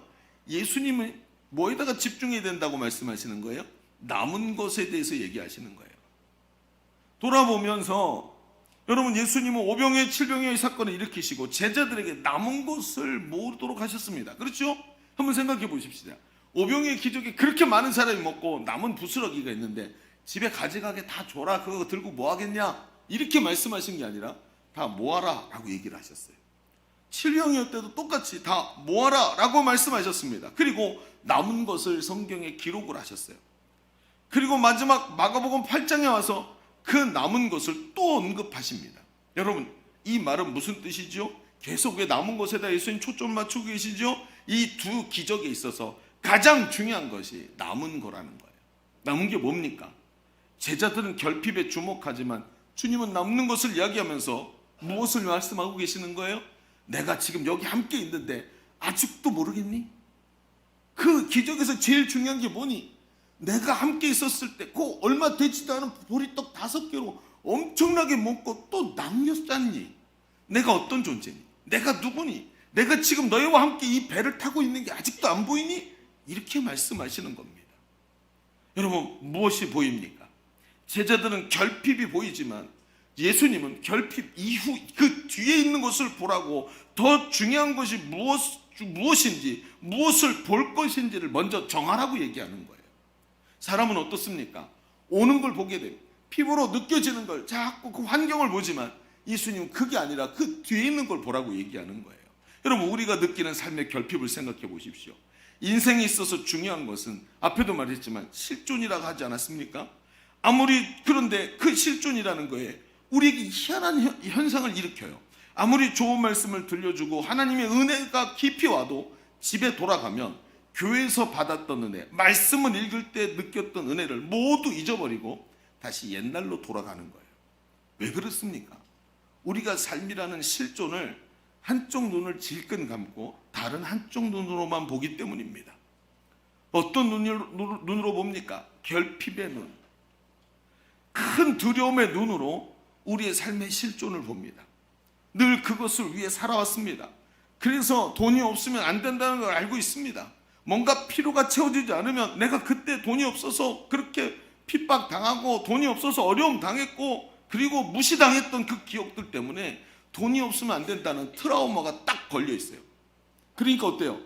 예수님은 뭐에다가 집중해야 된다고 말씀하시는 거예요? 남은 것에 대해서 얘기하시는 거예요. 돌아보면서 여러분, 예수님은 오병이어 7병이어의 사건을 일으키시고 제자들에게 남은 것을 모으도록 하셨습니다. 그렇죠? 한번 생각해 보십시다. 오병이어 기적에 그렇게 많은 사람이 먹고 남은 부스러기가 있는데 집에 가져가게 다 줘라. 그거 들고 뭐 하겠냐? 이렇게 말씀하신 게 아니라 다 모아라 라고 얘기를 하셨어요. 7병이어 때도 똑같이 다 모아라 라고 말씀하셨습니다. 그리고 남은 것을 성경에 기록을 하셨어요. 그리고 마지막 마가복음 8장에 와서 그 남은 것을 또 언급하십니다. 여러분, 이 말은 무슨 뜻이죠? 계속 왜 남은 것에다 예수님 초점 맞추고 계시죠? 이 두 기적에 있어서 가장 중요한 것이 남은 거라는 거예요. 남은 게 뭡니까? 제자들은 결핍에 주목하지만 주님은 남는 것을 이야기하면서 무엇을 말씀하고 계시는 거예요? 내가 지금 여기 함께 있는데 아직도 모르겠니? 그 기적에서 제일 중요한 게 뭐니? 내가 함께 있었을 때 그 얼마 되지도 않은 보리떡 5개로 엄청나게 먹고 또 남겼잖니? 내가 어떤 존재니? 내가 누구니? 내가 지금 너희와 함께 이 배를 타고 있는 게 아직도 안 보이니? 이렇게 말씀하시는 겁니다. 여러분, 무엇이 보입니까? 제자들은 결핍이 보이지만 예수님은 결핍 이후 그 뒤에 있는 것을 보라고 더 중요한 것이 무엇인지 무엇을 볼 것인지를 먼저 정하라고 얘기하는 거예요. 사람은 어떻습니까? 오는 걸 보게 돼요. 피부로 느껴지는 걸 자꾸 그 환경을 보지만 예수님은 그게 아니라 그 뒤에 있는 걸 보라고 얘기하는 거예요. 여러분, 우리가 느끼는 삶의 결핍을 생각해 보십시오. 인생에 있어서 중요한 것은 앞에도 말했지만 실존이라고 하지 않았습니까? 그런데 그 실존이라는 거에 우리에게 희한한 현상을 일으켜요. 아무리 좋은 말씀을 들려주고 하나님의 은혜가 깊이 와도 집에 돌아가면 교회에서 받았던 은혜, 말씀을 읽을 때 느꼈던 은혜를 모두 잊어버리고 다시 옛날로 돌아가는 거예요. 왜 그렇습니까? 우리가 삶이라는 실존을 한쪽 눈을 질끈 감고 다른 한쪽 눈으로만 보기 때문입니다. 어떤 눈으로 봅니까? 결핍의 눈, 큰 두려움의 눈으로 우리의 삶의 실존을 봅니다. 늘 그것을 위해 살아왔습니다. 그래서 돈이 없으면 안 된다는 걸 알고 있습니다. 뭔가 필요가 채워지지 않으면 내가 그때 돈이 없어서 그렇게 핍박당하고 돈이 없어서 어려움 당했고 그리고 무시당했던 그 기억들 때문에 돈이 없으면 안 된다는 트라우마가 딱 걸려 있어요. 그러니까 어때요?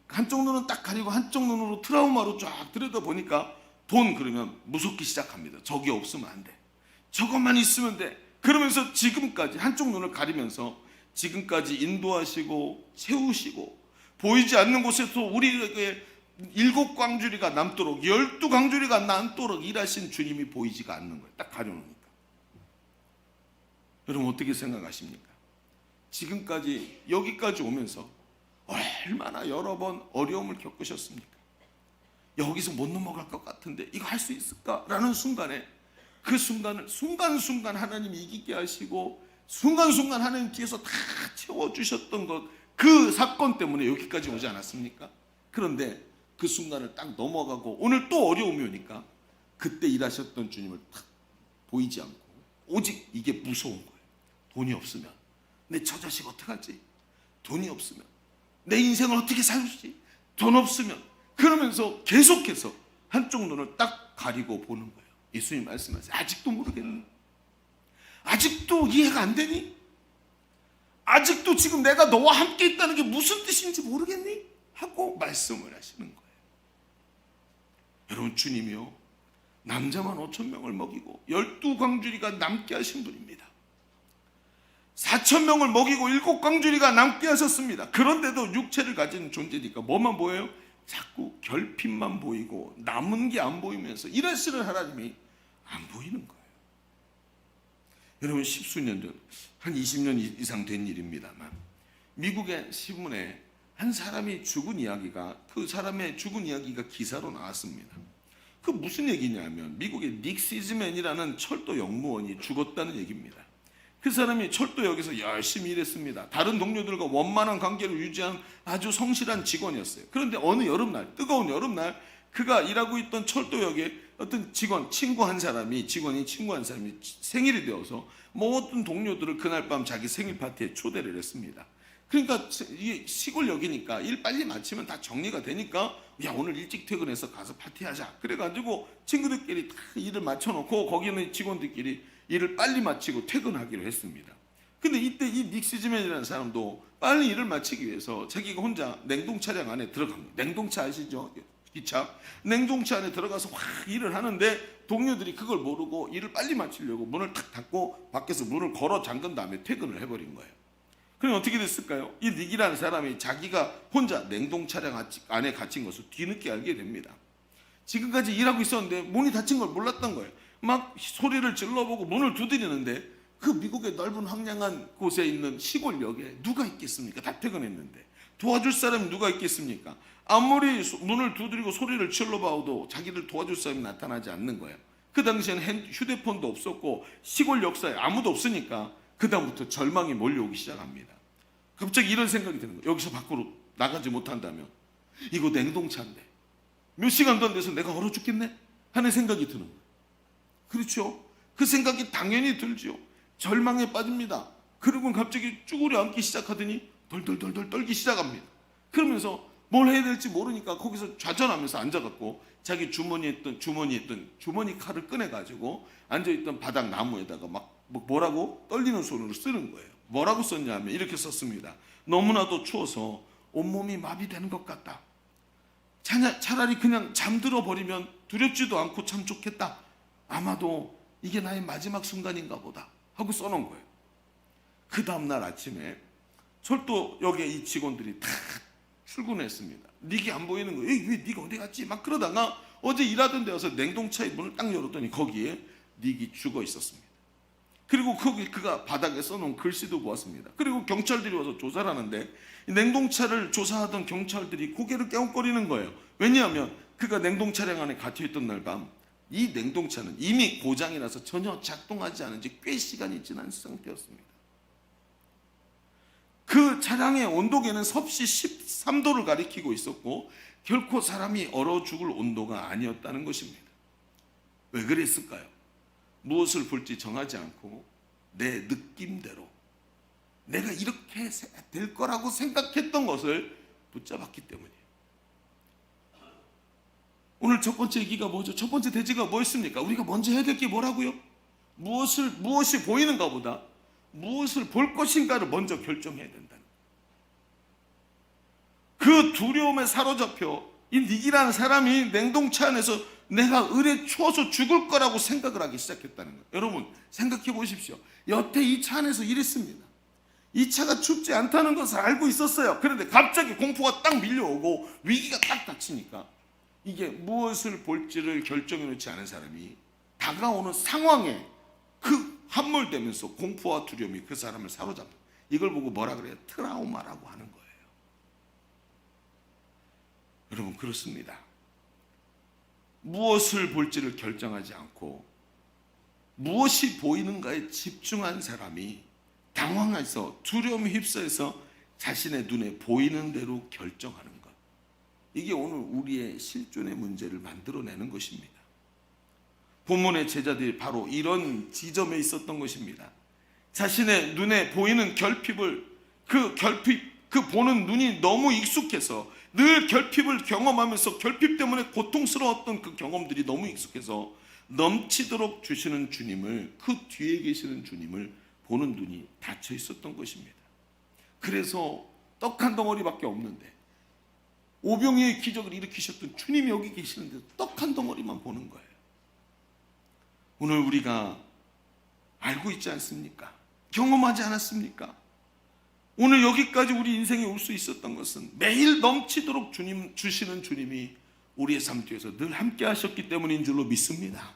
한쪽 눈은 딱 가리고 한쪽 눈으로 트라우마로 쫙 들여다보니까 돈 그러면 무섭기 시작합니다. 저게 없으면 안 돼. 저것만 있으면 돼. 그러면서 지금까지 한쪽 눈을 가리면서 지금까지 인도하시고 세우시고 보이지 않는 곳에서 우리에게 7광주리가 남도록 12광주리가 남도록 일하신 주님이 보이지가 않는 거예요. 딱 가려놓으니까. 여러분, 어떻게 생각하십니까? 지금까지 여기까지 오면서 얼마나 여러 번 어려움을 겪으셨습니까? 여기서 못 넘어갈 것 같은데 이거 할 수 있을까라는 순간에 그 순간을 순간순간 하나님이 이기게 하시고 순간순간 하나님 뒤에서 다 채워주셨던 것, 그 사건 때문에 여기까지 오지 않았습니까? 그런데 그 순간을 딱 넘어가고 오늘 또 어려움이 오니까 그때 일하셨던 주님을 딱 보이지 않고 오직 이게 무서운 거예요. 돈이 없으면 내 처자식 어떡하지? 돈이 없으면 내 인생을 어떻게 살지? 돈 없으면, 그러면서 계속해서 한쪽 눈을 딱 가리고 보는 거예요. 예수님 말씀하세요. 아직도 모르겠니? 아직도 이해가 안 되니? 아직도 지금 내가 너와 함께 있다는 게 무슨 뜻인지 모르겠니? 하고 말씀을 하시는 거예요. 여러분, 주님이요, 남자만 5,000명을 먹이고 12광주리가 남게 하신 분입니다. 4,000명을 먹이고 7광주리가 남게 하셨습니다. 그런데도 육체를 가진 존재니까 뭐만 보여요? 자꾸 결핍만 보이고 남은 게 안 보이면서 일하시는 하나님이 안 보이는 거예요. 여러분, 십수년 전, 한 20년 이상 된 일입니다만 미국의 신문에 한 사람이 죽은 이야기가, 그 사람의 죽은 이야기가 기사로 나왔습니다. 그 무슨 얘기냐면 미국의 닉 시즈맨이라는 철도 영무원이 죽었다는 얘기입니다. 그 사람이 철도역에서 열심히 일했습니다. 다른 동료들과 원만한 관계를 유지한 아주 성실한 직원이었어요. 그런데 어느 여름날, 뜨거운 여름날 그가 일하고 있던 철도역에 어떤 직원이 친구 한 사람이 생일이 되어서 모든 동료들을 그날 밤 자기 생일 파티에 초대를 했습니다. 그러니까 이게 시골역이니까 일 빨리 마치면 다 정리가 되니까 야, 오늘 일찍 퇴근해서 가서 파티하자. 그래가지고 친구들끼리 다 일을 맞춰놓고 거기는 직원들끼리 일을 빨리 마치고 퇴근하기로 했습니다. 근데 이때 이 닉 시즈맨이라는 사람도 빨리 일을 마치기 위해서 자기가 혼자 냉동 차량 안에 들어갑니다. 냉동차 아시죠? 기차. 냉동차 안에 들어가서 확 일을 하는데 동료들이 그걸 모르고 일을 빨리 마치려고 문을 탁 닫고 밖에서 문을 걸어 잠근 다음에 퇴근을 해버린 거예요. 그럼 어떻게 됐을까요? 이 닉이라는 사람이 자기가 혼자 냉동 차량 안에 갇힌 것을 뒤늦게 알게 됩니다. 지금까지 일하고 있었는데 문이 닫힌 걸 몰랐던 거예요. 막 소리를 질러보고 문을 두드리는데 그 미국의 넓은 황량한 곳에 있는 시골역에 누가 있겠습니까? 다 퇴근했는데 도와줄 사람이 누가 있겠습니까? 아무리 문을 두드리고 소리를 질러봐도 자기를 도와줄 사람이 나타나지 않는 거예요. 그 당시에는 휴대폰도 없었고 시골 역사에 아무도 없으니까 그 다음부터 절망이 몰려오기 시작합니다. 갑자기 이런 생각이 드는 거예요. 여기서 밖으로 나가지 못한다면 이거 냉동차인데 몇 시간도 안 돼서 내가 얼어 죽겠네 하는 생각이 드는 거예요. 그렇죠? 그 생각이 당연히 들죠. 절망에 빠집니다. 그리고 갑자기 쭈그려 앉기 시작하더니 덜덜덜덜 떨기 시작합니다. 그러면서 뭘 해야 될지 모르니까 거기서 좌절하면서 앉아갖고 자기 주머니 칼을 꺼내가지고 앉아있던 바닥 나무에다가 막 뭐라고 떨리는 손으로 쓰는 거예요. 뭐라고 썼냐면 이렇게 썼습니다. 너무나도 추워서 온몸이 마비되는 것 같다. 차라리 그냥 잠들어 버리면 두렵지도 않고 참 좋겠다. 아마도 이게 나의 마지막 순간인가 보다 하고 써놓은 거예요. 그 다음날 아침에 철도역에 이 직원들이 다 출근했습니다. 닉이 안 보이는 거예요. 왜 닉 어디 갔지? 막 그러다가 어제 일하던 데 와서 냉동차의 문을 딱 열었더니 거기에 닉이 죽어 있었습니다. 그리고 거기 그가 바닥에 써놓은 글씨도 보았습니다. 그리고 경찰들이 와서 조사를 하는데 냉동차를 조사하던 경찰들이 고개를 깨우거리는 거예요. 왜냐하면 그가 냉동 차량 안에 갇혀있던 날 밤 이 냉동차는 이미 고장이 나서 전혀 작동하지 않은 지 꽤 시간이 지난 상태였습니다. 그 차량의 온도계는 섭씨 13도를 가리키고 있었고 결코 사람이 얼어 죽을 온도가 아니었다는 것입니다. 왜 그랬을까요? 무엇을 볼지 정하지 않고 내 느낌대로 내가 이렇게 될 거라고 생각했던 것을 붙잡았기 때문이에요. 오늘 첫 번째 얘기가 뭐죠? 첫 번째 대지가 뭐였습니까? 우리가 먼저 해야 될 게 뭐라고요? 무엇이 보이는가 보다 무엇을 볼 것인가를 먼저 결정해야 된다는 거예요. 그 두려움에 사로잡혀 이 닉이라는 사람이 냉동차 안에서 내가 을에 추워서 죽을 거라고 생각을 하기 시작했다는 거예요. 여러분 생각해 보십시오. 여태 이 차 안에서 이랬습니다. 이 차가 춥지 않다는 것을 알고 있었어요. 그런데 갑자기 공포가 딱 밀려오고 위기가 딱 닥치니까 이게 무엇을 볼지를 결정해 놓지 않은 사람이 다가오는 상황에 그 함몰되면서 공포와 두려움이 그 사람을 사로잡는 이걸 보고 뭐라 그래요? 트라우마라고 하는 거예요. 여러분 그렇습니다. 무엇을 볼지를 결정하지 않고 무엇이 보이는가에 집중한 사람이 당황해서 두려움에 휩싸여서 자신의 눈에 보이는 대로 결정하는 것. 이게 오늘 우리의 실존의 문제를 만들어내는 것입니다. 본문의 제자들이 바로 이런 지점에 있었던 것입니다. 자신의 눈에 보이는 결핍을 그 보는 눈이 너무 익숙해서 늘 결핍을 경험하면서 결핍 때문에 고통스러웠던 그 경험들이 너무 익숙해서 넘치도록 주시는 주님을 그 뒤에 계시는 주님을 보는 눈이 닫혀 있었던 것입니다. 그래서 떡 한 덩어리밖에 없는데 오병이의 기적을 일으키셨던 주님이 여기 계시는데 떡 한 덩어리만 보는 거예요. 오늘 우리가 알고 있지 않습니까? 경험하지 않았습니까? 오늘 여기까지 우리 인생에 올 수 있었던 것은 매일 넘치도록 주시는 주님이 우리의 삶 뒤에서 늘 함께 하셨기 때문인 줄로 믿습니다.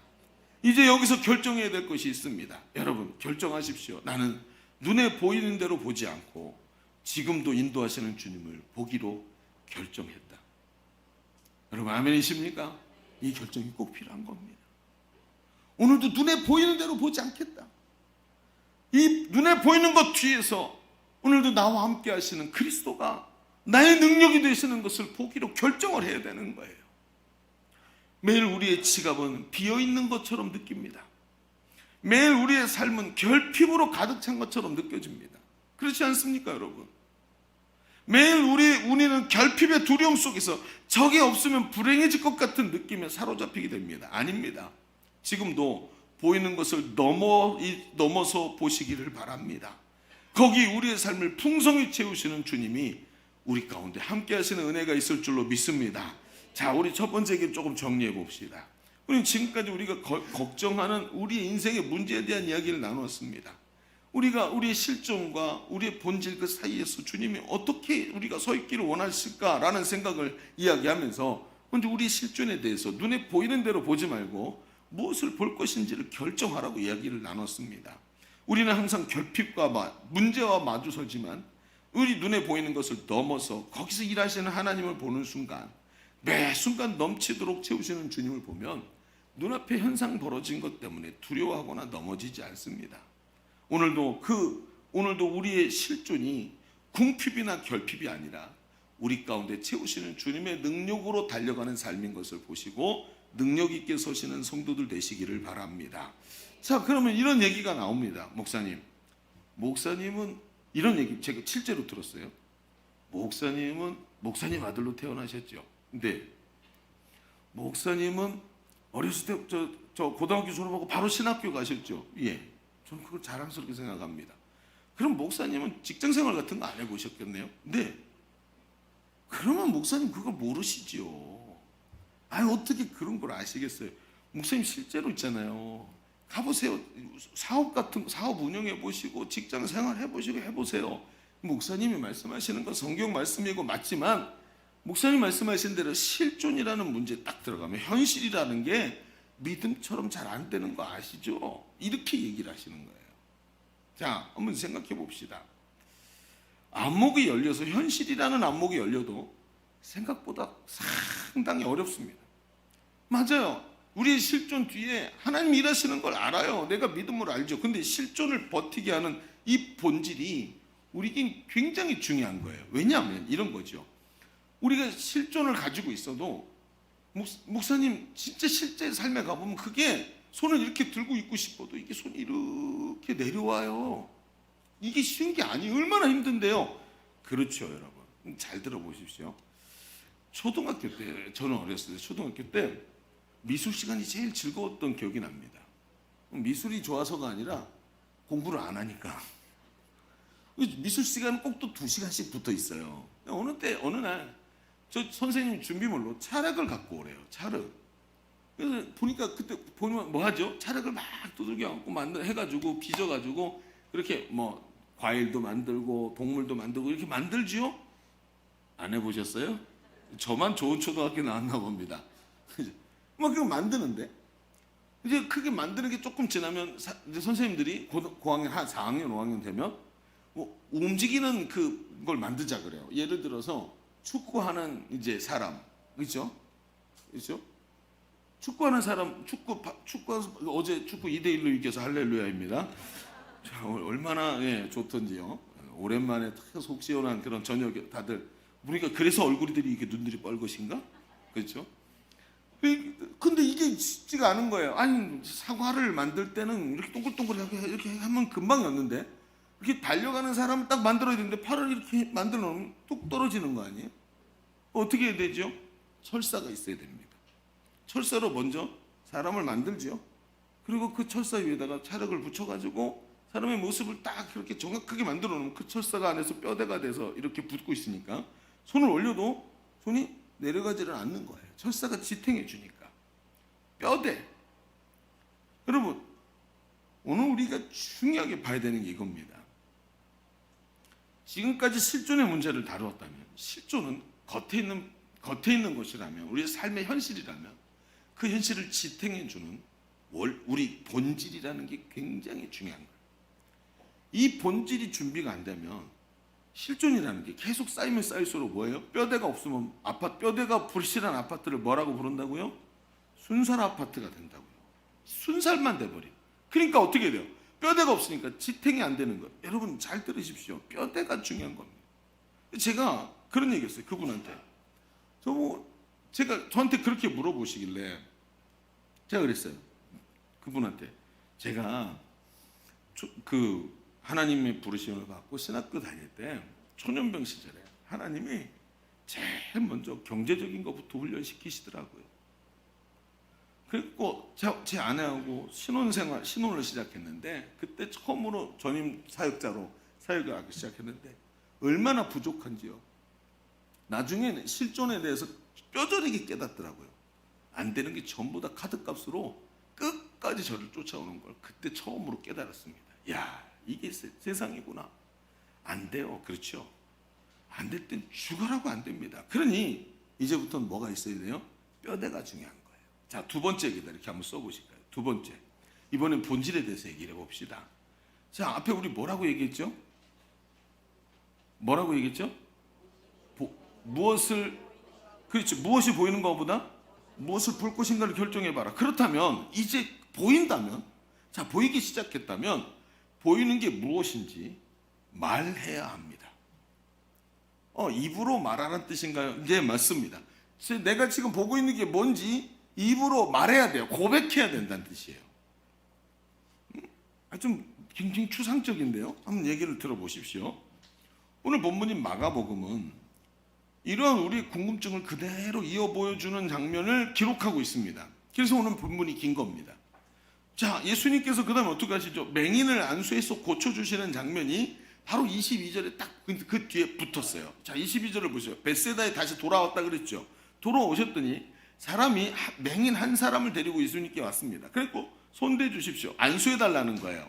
이제 여기서 결정해야 될 것이 있습니다. 여러분 결정하십시오. 나는 눈에 보이는 대로 보지 않고 지금도 인도하시는 주님을 보기로 결정했다. 여러분 아멘이십니까? 이 결정이 꼭 필요한 겁니다. 오늘도 눈에 보이는 대로 보지 않겠다. 이 눈에 보이는 것 뒤에서 오늘도 나와 함께 하시는 그리스도가 나의 능력이 되시는 것을 보기로 결정을 해야 되는 거예요. 매일 우리의 지갑은 비어있는 것처럼 느낍니다. 매일 우리의 삶은 결핍으로 가득 찬 것처럼 느껴집니다. 그렇지 않습니까, 여러분? 매일 우리는 결핍의 두려움 속에서 적이 없으면 불행해질 것 같은 느낌에 사로잡히게 됩니다. 아닙니다. 지금도 보이는 것을 넘어서 보시기를 바랍니다. 거기 우리의 삶을 풍성히 채우시는 주님이 우리 가운데 함께 하시는 은혜가 있을 줄로 믿습니다. 자, 우리 첫 번째 얘기 조금 정리해 봅시다. 우리 지금까지 우리가 걱정하는 우리의 인생의 문제에 대한 이야기를 나누었습니다. 우리가 우리의 실존과 우리의 본질 그 사이에서 주님이 어떻게 우리가 서 있기를 원하실까라는 생각을 이야기하면서 먼저 우리의 실존에 대해서 눈에 보이는 대로 보지 말고 무엇을 볼 것인지를 결정하라고 이야기를 나눴습니다. 우리는 항상 결핍과 문제와 마주서지만 우리 눈에 보이는 것을 넘어서 거기서 일하시는 하나님을 보는 순간, 매 순간 넘치도록 채우시는 주님을 보면 눈앞에 현상 벌어진 것 때문에 두려워하거나 넘어지지 않습니다. 오늘도 우리의 실존이 궁핍이나 결핍이 아니라 우리 가운데 채우시는 주님의 능력으로 달려가는 삶인 것을 보시고 능력 있게 서시는 성도들 되시기를 바랍니다. 자, 그러면 이런 얘기가 나옵니다. 목사님은 이런 얘기 제가 실제로 들었어요. 목사님은 목사님 아들로 태어나셨죠. 근데 목사님은 어렸을 때 저 고등학교 졸업하고 바로 신학교 가셨죠. 예, 저는 그걸 자랑스럽게 생각합니다. 그럼 목사님은 직장생활 같은 거 안 해보셨겠네요. 네. 그러면 목사님 그걸 모르시죠. 아니, 어떻게 그런 걸 아시겠어요? 목사님 실제로 있잖아요. 가보세요. 사업 운영해 보시고 직장 생활 해보시고 해보세요. 목사님이 말씀하시는 건 성경 말씀이고 맞지만 목사님 말씀하신 대로 실존이라는 문제에 딱 들어가면 현실이라는 게 믿음처럼 잘 안 되는 거 아시죠? 이렇게 얘기를 하시는 거예요. 자, 한번 생각해 봅시다. 안목이 열려서 현실이라는 안목이 열려도 생각보다 상당히 어렵습니다. 맞아요. 우리의 실존 뒤에 하나님 일하시는 걸 알아요. 내가 믿음으로 알죠. 근데 실존을 버티게 하는 이 본질이 우리에겐 굉장히 중요한 거예요. 왜냐하면 이런 거죠. 우리가 실존을 가지고 있어도 목사님 진짜 실제 삶에 가보면 그게 손을 이렇게 들고 있고 싶어도 이게 손이 이렇게 내려와요. 이게 쉬운 게 아니에요. 얼마나 힘든데요. 그렇죠, 여러분. 잘 들어보십시오. 초등학교 때, 저는 어렸을 때 초등학교 때 미술 시간이 제일 즐거웠던 기억이 납니다. 미술이 좋아서가 아니라 공부를 안 하니까. 미술 시간은 꼭 또 2시간씩 붙어 있어요. 어느 날 저 선생님 준비물로 찰흙을 갖고 오래요. 찰흙. 그래서 보니까 그때 보면 뭐 하죠? 찰흙을 막 두들겨 갖고 해가지고 빚어가지고 그렇게 뭐 과일도 만들고 동물도 만들고 이렇게 만들지요? 안 해보셨어요? 저만 좋은 초등학교 나왔나 봅니다. 뭐 그거 만드는데 이제 그게 만드는 게 조금 지나면 이제 선생님들이 고학년 한 4학년 5학년 되면 뭐 움직이는 그걸 만들자 그래요. 예를 들어서 축구하는 이제 사람, 그렇죠? 그렇죠? 축구하는 사람, 축구 어제 축구 2대1로 이겨서 할렐루야입니다. 자, 얼마나 좋던지요. 오랜만에 속 시원한 그런 저녁 다들 우리가 그래서 얼굴들이 이렇게 눈들이 뻘것인가? 그렇죠? 근데 이게 쉽지가 않은 거예요. 아니, 사과를 만들 때는 이렇게 동글동글하게 이렇게 하면 금방였는데 이렇게 달려가는 사람을 딱 만들어야 되는데 팔을 이렇게 만들어 놓으면 뚝 떨어지는 거 아니에요? 어떻게 해야 되죠? 철사가 있어야 됩니다. 철사로 먼저 사람을 만들죠. 그리고 그 철사 위에다가 찰흙을 붙여가지고 사람의 모습을 딱 그렇게 정확하게 만들어 놓으면 그 철사가 안에서 뼈대가 돼서 이렇게 붙고 있으니까 손을 올려도 손이 내려가지를 않는 거예요. 철사가 지탱해 주니까. 뼈대. 여러분, 오늘 우리가 중요하게 봐야 되는 게 이겁니다. 지금까지 실존의 문제를 다루었다면 실존은 겉에 있는 것이라면 우리의 삶의 현실이라면 그 현실을 지탱해 주는 우리 본질이라는 게 굉장히 중요한 거예요. 이 본질이 준비가 안 되면 실존이라는 게 계속 쌓이면 쌓일수록 뭐예요? 뼈대가 없으면 뼈대가 불실한 아파트를 뭐라고 부른다고요? 순살 아파트가 된다고요. 순살만 돼버려. 그러니까 어떻게 돼요? 뼈대가 없으니까 지탱이 안 되는 거예요. 여러분 잘 들으십시오. 뼈대가 중요한 겁니다. 제가 그런 얘기했어요. 그분한테. 제가 저한테 그렇게 물어보시길래 제가 그랬어요. 그분한테 제가 그 하나님의 부르심을 받고 신학교 다닐 때 초년병 시절에 하나님이 제일 먼저 경제적인 것부터 훈련시키시더라고요. 그리고 제 아내하고 신혼을 시작했는데 그때 처음으로 전임 사역자로 사역을 하기 시작했는데 얼마나 부족한지요. 나중에는 실존에 대해서 뼈저리게 깨닫더라고요. 안 되는 게 전부 다 카드값으로 끝까지 저를 쫓아오는 걸 그때 처음으로 깨달았습니다. 야, 이게 세상이구나. 안 돼요. 그렇죠? 안 될 땐 죽어라고 안 됩니다. 그러니 이제부터는 뭐가 있어야 돼요? 뼈대가 중요한 거예요. 자, 두 번째 얘기다. 이렇게 한번 써보실까요? 두 번째. 이번엔 본질에 대해서 얘기를 해봅시다. 자, 앞에 우리 뭐라고 얘기했죠? 뭐라고 얘기했죠? 그렇지. 무엇이 보이는 것보다 무엇을 볼 것인가를 결정해봐라. 그렇다면 이제 보인다면, 자, 보이기 시작했다면 보이는 게 무엇인지 말해야 합니다. 입으로 말하라는 뜻인가요? 네, 맞습니다. 내가 지금 보고 있는 게 뭔지 입으로 말해야 돼요. 고백해야 된다는 뜻이에요. 좀 굉장히 추상적인데요. 한번 얘기를 들어보십시오. 오늘 본문인 마가복음은 이러한 우리의 궁금증을 그대로 이어 보여주는 장면을 기록하고 있습니다. 그래서 오늘 본문이 긴 겁니다. 자, 예수님께서 그 다음에 어떻게 하시죠? 맹인을 안수에서 고쳐주시는 장면이 바로 22절에 딱 그 뒤에 붙었어요. 자, 22절을 보세요. 벳세다에 다시 돌아왔다 그랬죠. 돌아오셨더니 사람이 맹인 한 사람을 데리고 예수님께 왔습니다. 그리고 손대 주십시오. 안수해 달라는 거예요.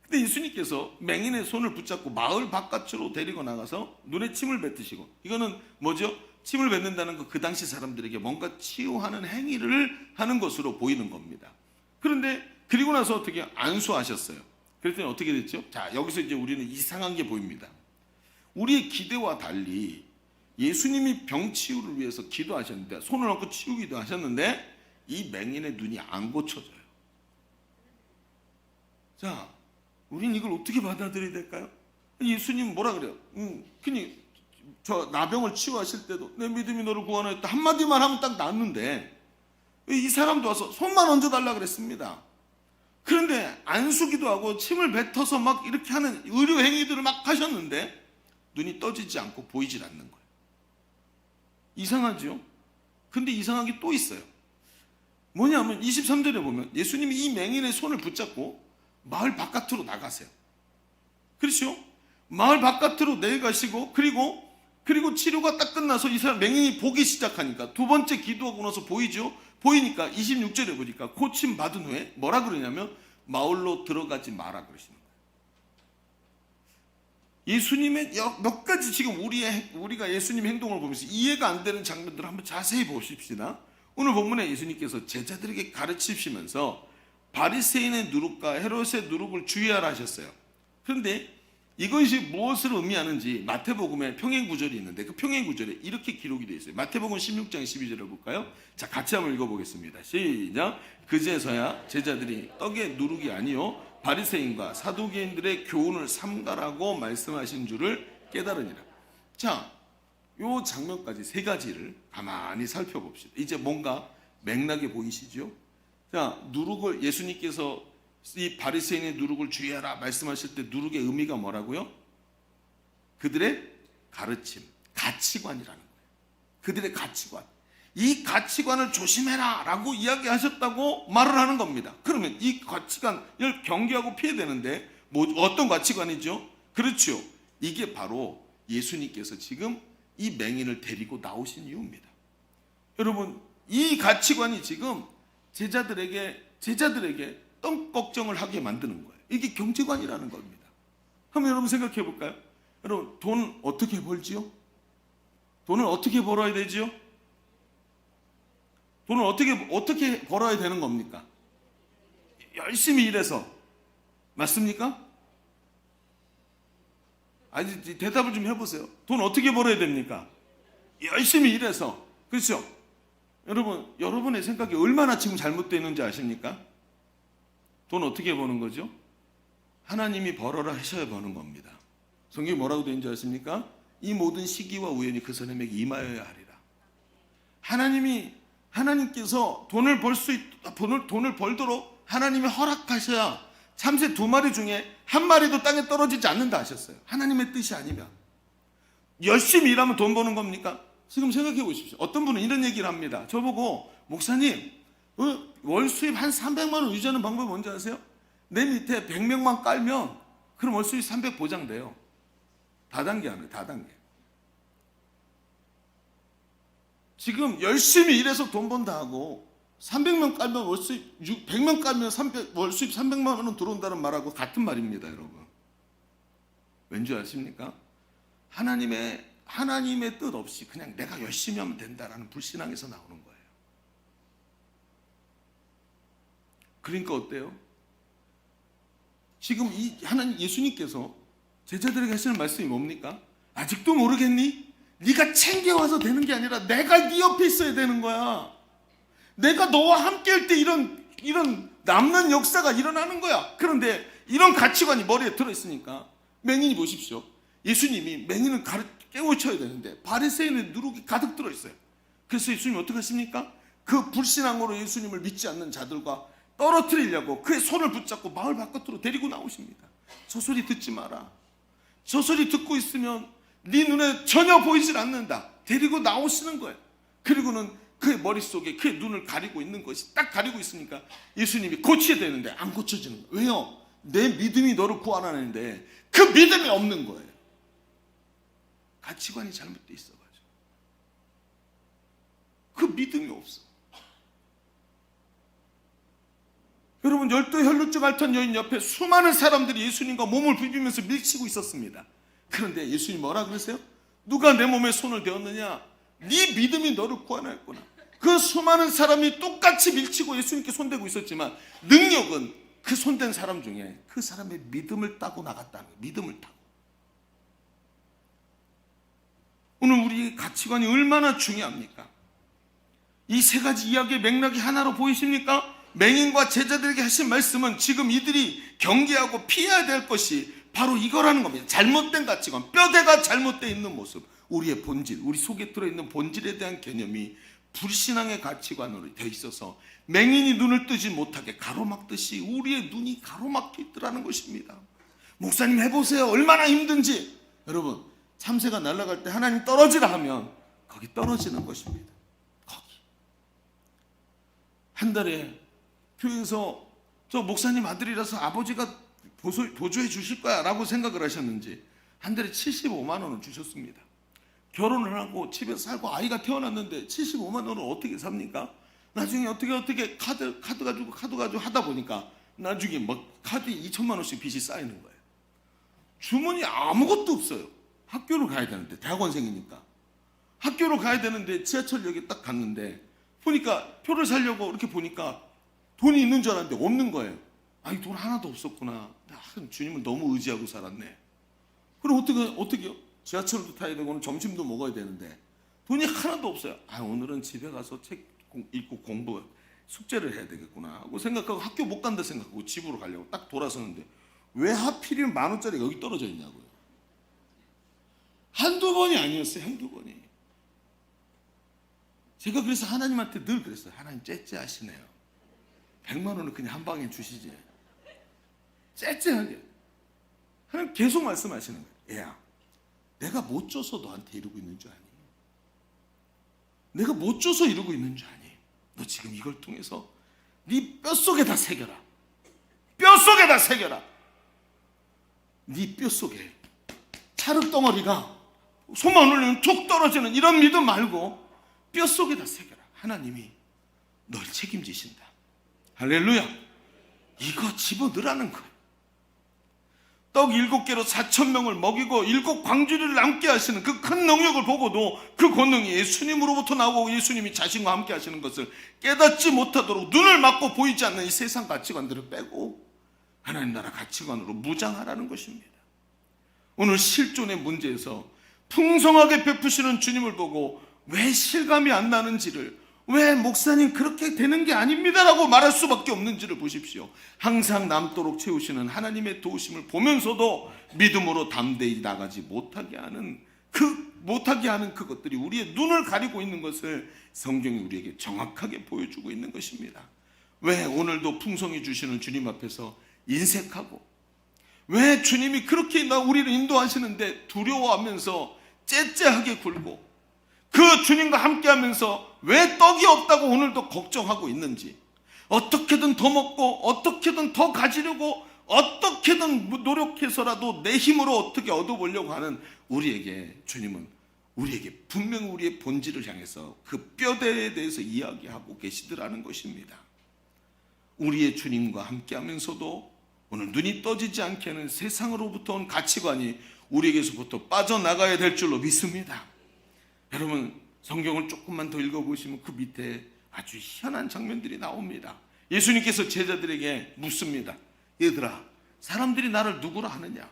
근데 예수님께서 맹인의 손을 붙잡고 마을 바깥으로 데리고 나가서 눈에 침을 뱉으시고, 이거는 뭐죠? 침을 뱉는다는 거 그 당시 사람들에게 뭔가 치유하는 행위를 하는 것으로 보이는 겁니다. 그런데 그리고 나서 어떻게 안수하셨어요. 그랬더니 어떻게 됐죠? 자, 여기서 이제 우리는 이상한 게 보입니다. 우리의 기대와 달리 예수님이 병 치유를 위해서 기도하셨는데, 손을 얹고 치우기도 하셨는데 이 맹인의 눈이 안 고쳐져요. 자, 우리는 이걸 어떻게 받아들여야 될까요? 예수님 뭐라 그래요? 그니 저 나병을 치유하실 때도 내 믿음이 너를 구원하였다 한마디만 하면 딱 낫는데 이 사람도 와서 손만 얹어달라 그랬습니다. 그런데 안수기도 하고 침을 뱉어서 막 이렇게 하는 의료 행위들을 막 하셨는데 눈이 떠지지 않고 보이질 않는 거예요. 이상하죠? 근데 이상한 게 또 있어요. 뭐냐면 23절에 보면 예수님이 이 맹인의 손을 붙잡고 마을 바깥으로 나가세요. 그렇죠? 마을 바깥으로 내가시고 그리고 치료가 딱 끝나서 이 사람 맹인이 보기 시작하니까 두 번째 기도하고 나서 보이죠? 보이니까 26절에 보니까 고침 받은 후에 뭐라 그러냐면 마을로 들어가지 마라 그러시는 거예요. 예수님의 몇 가지 지금 우리가 예수님 행동을 보면서 이해가 안 되는 장면들을 한번 자세히 보십시다. 오늘 본문에 예수님께서 제자들에게 가르치시면서 바리새인의 누룩과 헤롯의 누룩을 주의하라 하셨어요. 그런데 이것이 무엇을 의미하는지 마태복음에 평행 구절이 있는데 그 평행 구절에 이렇게 기록이 되어 있어요. 마태복음 16장 12절을 볼까요? 자, 같이 한번 읽어보겠습니다. 시작. 그제서야 제자들이 떡의 누룩이 아니요 바리새인과 사두개인들의 교훈을 삼가라고 말씀하신 줄을 깨달으니라. 자, 요 장면까지 세 가지를 가만히 살펴봅시다. 이제 뭔가 맥락이 보이시죠? 자, 누룩을 예수님께서 이 바리새인의 누룩을 주의하라 말씀하실 때 누룩의 의미가 뭐라고요? 그들의 가르침, 가치관이라는 거예요. 그들의 가치관. 이 가치관을 조심해라 라고 이야기하셨다고 말을 하는 겁니다. 그러면 이 가치관을 경계하고 피해야 되는데 어떤 가치관이죠? 그렇죠. 이게 바로 예수님께서 지금 이 맹인을 데리고 나오신 이유입니다. 여러분, 이 가치관이 지금 제자들에게 떡 걱정을 하게 만드는 거예요. 이게 경제관이라는 겁니다. 한번 여러분 생각해 볼까요? 여러분, 돈 어떻게 벌지요? 돈을 어떻게 벌어야 되지요? 돈을 어떻게 벌어야 되는 겁니까? 열심히 일해서. 맞습니까? 아니, 대답을 좀 해보세요. 돈 어떻게 벌어야 됩니까? 열심히 일해서. 그렇죠? 여러분, 여러분의 생각이 얼마나 지금 잘못되어 있는지 아십니까? 돈 어떻게 버는 거죠? 하나님이 벌어라 하셔야 버는 겁니다. 성경이 뭐라고 되어 있는지 아십니까? 이 모든 시기와 우연이 그 사람에게 임하여야 하리라. 하나님께서 돈을 벌도록 하나님이 허락하셔야 참새 2마리 중에 1마리도 땅에 떨어지지 않는다 하셨어요. 하나님의 뜻이 아니면. 열심히 일하면 돈 버는 겁니까? 지금 생각해 보십시오. 어떤 분은 이런 얘기를 합니다. 저보고 목사님 월 수입 한 300만 원 유지하는 방법이 뭔지 아세요? 내 밑에 100명만 깔면 그럼 월 수입 300 보장돼요. 다단계 하면 다단계. 지금 열심히 일해서 돈 번다 하고 300명 깔면 월 수입 100명 깔면 월 수입 300만 원은 들어온다는 말하고 같은 말입니다, 여러분. 왠지 아십니까? 하나님의 뜻 없이 그냥 내가 열심히 하면 된다라는 불신앙에서 나오는 거예요. 그러니까 어때요? 지금 예수님께서 제자들에게 하시는 말씀이 뭡니까? 아직도 모르겠니? 네가 챙겨와서 되는 게 아니라 내가 네 옆에 있어야 되는 거야. 내가 너와 함께 할 때 이런 남는 역사가 일어나는 거야. 그런데 이런 가치관이 머리에 들어있으니까 맹인이 보십시오. 예수님이 맹인을 깨우쳐야 되는데 바리새인의 누룩이 가득 들어있어요. 그래서 예수님이 어떻게 하십니까? 그 불신앙으로 예수님을 믿지 않는 자들과 떨어뜨리려고 그의 손을 붙잡고 마을 바깥으로 데리고 나오십니다. 저 소리 듣지 마라. 저 소리 듣고 있으면 네 눈에 전혀 보이질 않는다. 데리고 나오시는 거예요. 그리고는 그의 머릿속에 그의 눈을 가리고 있는 것이 딱 가리고 있으니까 예수님이 고쳐야 되는데 안 고쳐지는 거예요. 왜요? 내 믿음이 너를 구원하는데 그 믿음이 없는 거예요. 가치관이 잘못되어 있어가지고 그 믿음이 없어. 여러분, 열두 혈루증 앓던 여인 옆에 수많은 사람들이 예수님과 몸을 비비면서 밀치고 있었습니다. 그런데 예수님 뭐라 그러세요? 누가 내 몸에 손을 대었느냐? 네 믿음이 너를 구원하였구나. 그 수많은 사람이 똑같이 밀치고 예수님께 손대고 있었지만 능력은 그 손댄 사람 중에 그 사람의 믿음을 따고 나갔다는 거예요. 믿음을 따고. 오늘 우리 가치관이 얼마나 중요합니까? 이 세 가지 이야기의 맥락이 하나로 보이십니까? 맹인과 제자들에게 하신 말씀은 지금 이들이 경계하고 피해야 될 것이 바로 이거라는 겁니다. 잘못된 가치관, 뼈대가 잘못되어 있는 모습, 우리의 본질, 우리 속에 들어있는 본질에 대한 개념이 불신앙의 가치관으로 되어 있어서 맹인이 눈을 뜨지 못하게 가로막듯이 우리의 눈이 가로막혀 있더라는 것입니다. 목사님 해보세요. 얼마나 힘든지. 여러분, 참새가 날아갈 때 하나님 떨어지라 하면 거기 떨어지는 것입니다. 거기. 한 달에 교회에서 저 목사님 아들이라서 아버지가 보조해 주실 거야 라고 생각을 하셨는지 한 달에 75만 원을 주셨습니다. 결혼을 하고 집에서 살고 아이가 태어났는데 75만 원을 어떻게 삽니까? 나중에 어떻게 카드 가지고 하다 보니까 나중에 막 카드에 2천만 원씩 빚이 쌓이는 거예요. 주머니에 아무것도 없어요. 학교를 가야 되는데, 대학원생이니까 학교를 가야 되는데 지하철역에 딱 갔는데 보니까 표를 사려고 이렇게 보니까 돈이 있는 줄 알았는데 없는 거예요. 아니, 돈 하나도 없었구나. 주님을 너무 의지하고 살았네. 그럼 어떻게요? 지하철도 타야 되고 점심도 먹어야 되는데 돈이 하나도 없어요. 오늘은 집에 가서 책 읽고 숙제를 해야 되겠구나 하고 생각하고 학교 못 간다 생각하고 집으로 가려고 딱 돌아서는데 왜 하필이면 10,000원짜리가 여기 떨어져 있냐고요. 한두 번이 아니었어요. 한두 번이. 제가 그래서 하나님한테 늘 그랬어요. 하나님 째째하시네요. 100만 원을 그냥 한 방에 주시지. 째째하게. 하나님 계속 말씀하시는 거예요. 얘야, 내가 못 줘서 너한테 이러고 있는 줄 아니? 내가 못 줘서 이러고 있는 줄 아니? 너 지금 이걸 통해서 네 뼛속에다 새겨라. 뼛속에다 새겨라. 네 뼛속에 찰흙덩어리가 손만 올리면 툭 떨어지는 이런 믿음 말고 뼛속에다 새겨라. 하나님이 널 책임지신다. 할렐루야. 이거 집어넣으라는 거예요. 떡 7개로 4,000명을 먹이고 7광주리를 함께 하시는 그 큰 능력을 보고도 그 권능이 예수님으로부터 나오고 예수님이 자신과 함께 하시는 것을 깨닫지 못하도록 눈을 막고 보이지 않는 이 세상 가치관들을 빼고 하나님 나라 가치관으로 무장하라는 것입니다. 오늘 실존의 문제에서 풍성하게 베푸시는 주님을 보고 왜 실감이 안 나는지를 왜 목사님 그렇게 되는 게 아닙니다라고 말할 수밖에 없는지를 보십시오. 항상 남도록 채우시는 하나님의 도우심을 보면서도 믿음으로 담대히 나가지 못하게 하는 그것들이 우리의 눈을 가리고 있는 것을 성경이 우리에게 정확하게 보여주고 있는 것입니다. 왜 오늘도 풍성히 주시는 주님 앞에서 인색하고, 왜 주님이 그렇게 우리를 인도하시는데 두려워하면서 째째하게 굴고, 그 주님과 함께하면서 왜 떡이 없다고 오늘도 걱정하고 있는지, 어떻게든 더 먹고 어떻게든 더 가지려고 어떻게든 노력해서라도 내 힘으로 어떻게 얻어보려고 하는 우리에게 주님은 우리에게 분명 우리의 본질을 향해서 그 뼈대에 대해서 이야기하고 계시더라는 것입니다. 우리의 주님과 함께하면서도 오늘 눈이 떠지지 않게 하는 세상으로부터 온 가치관이 우리에게서부터 빠져나가야 될 줄로 믿습니다. 여러분, 성경을 조금만 더 읽어보시면 그 밑에 아주 희한한 장면들이 나옵니다. 예수님께서 제자들에게 묻습니다. 얘들아, 사람들이 나를 누구라 하느냐?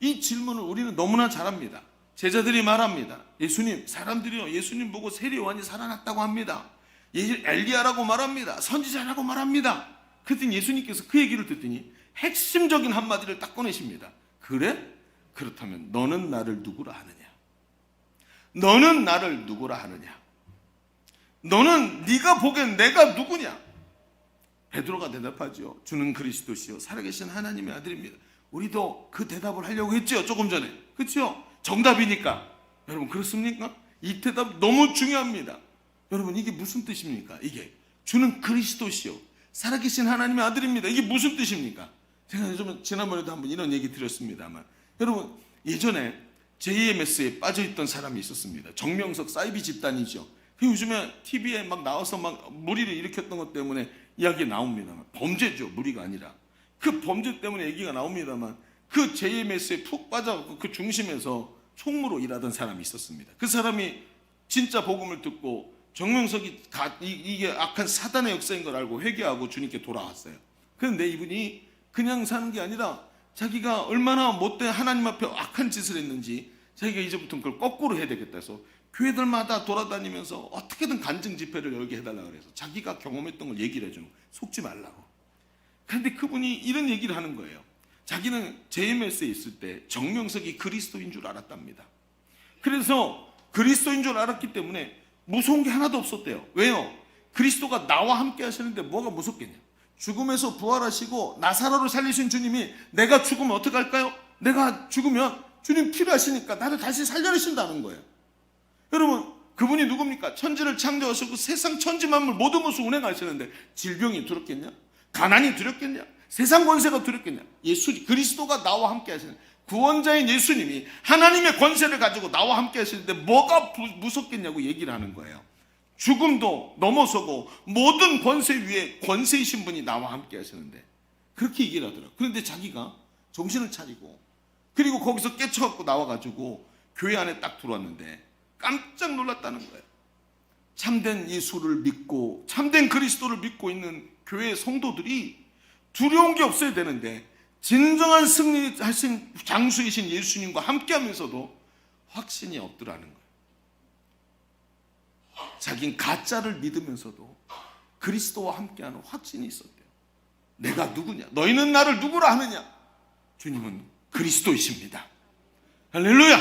이 질문을 우리는 너무나 잘합니다. 제자들이 말합니다. 예수님, 사람들이요, 예수님 보고 세례 요한이 살아났다고 합니다. 엘리야라고 말합니다. 선지자라고 말합니다. 그랬더니 예수님께서 그 얘기를 듣더니 핵심적인 한마디를 딱 꺼내십니다. 그래? 그렇다면 너는 나를 누구라 하느냐? 너는 나를 누구라 하느냐? 너는 네가 보기엔 내가 누구냐? 베드로가 대답하죠. 주는 그리스도시요 살아계신 하나님의 아들입니다. 우리도 그 대답을 하려고 했죠, 조금 전에. 그렇죠? 정답이니까. 여러분, 그렇습니까? 이 대답 너무 중요합니다. 여러분, 이게 무슨 뜻입니까? 이게 주는 그리스도시요 살아계신 하나님의 아들입니다. 이게 무슨 뜻입니까? 제가 요즘 지난번에도 한번 이런 얘기 드렸습니다만, 여러분, 예전에 JMS에 빠져있던 사람이 있었습니다. 정명석 사이비 집단이죠. 요즘에 TV에 막 나와서 막 무리를 일으켰던 것 때문에 이야기 나옵니다만, 범죄죠, 무리가 아니라. 그 범죄 때문에 얘기가 나옵니다만, 그 JMS에 푹 빠져갖고 그 중심에서 총무로 일하던 사람이 있었습니다. 그 사람이 진짜 복음을 듣고 정명석이 이게 악한 사단의 역사인 걸 알고 회개하고 주님께 돌아왔어요. 그런데 이분이 그냥 사는 게 아니라 자기가 얼마나 못된 하나님 앞에 악한 짓을 했는지 자기가 이제부터는 그걸 거꾸로 해야 되겠다 해서 교회들마다 돌아다니면서 어떻게든 간증 집회를 열게 해달라고 그래서 자기가 경험했던 걸 얘기를 해주는 거예요. 속지 말라고. 그런데 그분이 이런 얘기를 하는 거예요. 자기는 JMS에 있을 때 정명석이 그리스도인 줄 알았답니다. 그래서 그리스도인 줄 알았기 때문에 무서운 게 하나도 없었대요. 왜요? 그리스도가 나와 함께 하시는데 뭐가 무섭겠냐? 죽음에서 부활하시고 나사로를 살리신 주님이 내가 죽으면 어떡할까요? 내가 죽으면 주님 필요하시니까 나를 다시 살려내신다는 거예요. 여러분, 그분이 누굽니까? 천지를 창조하시고 세상 천지 만물 모든 것을 운행하시는데 질병이 두렵겠냐? 가난이 두렵겠냐? 세상 권세가 두렵겠냐? 그리스도가 나와 함께 하시는 구원자인 예수님이 하나님의 권세를 가지고 나와 함께 하시는데 뭐가 무섭겠냐고 얘기를 하는 거예요. 죽음도 넘어서고 모든 권세 위에 권세이신 분이 나와 함께 하시는데 그렇게 얘기를 하더라고요. 그런데 자기가 정신을 차리고 그리고 거기서 깨쳐갖고 나와가지고 교회 안에 딱 들어왔는데 깜짝 놀랐다는 거예요. 참된 예수를 믿고 참된 그리스도를 믿고 있는 교회 성도들이 두려운 게 없어야 되는데 진정한 승리하신 장수이신 예수님과 함께하면서도 확신이 없더라는 거예요. 자긴 가짜를 믿으면서도 그리스도와 함께하는 확신이 있었대요. 내가 누구냐? 너희는 나를 누구라 하느냐? 주님은 그리스도이십니다. 할렐루야!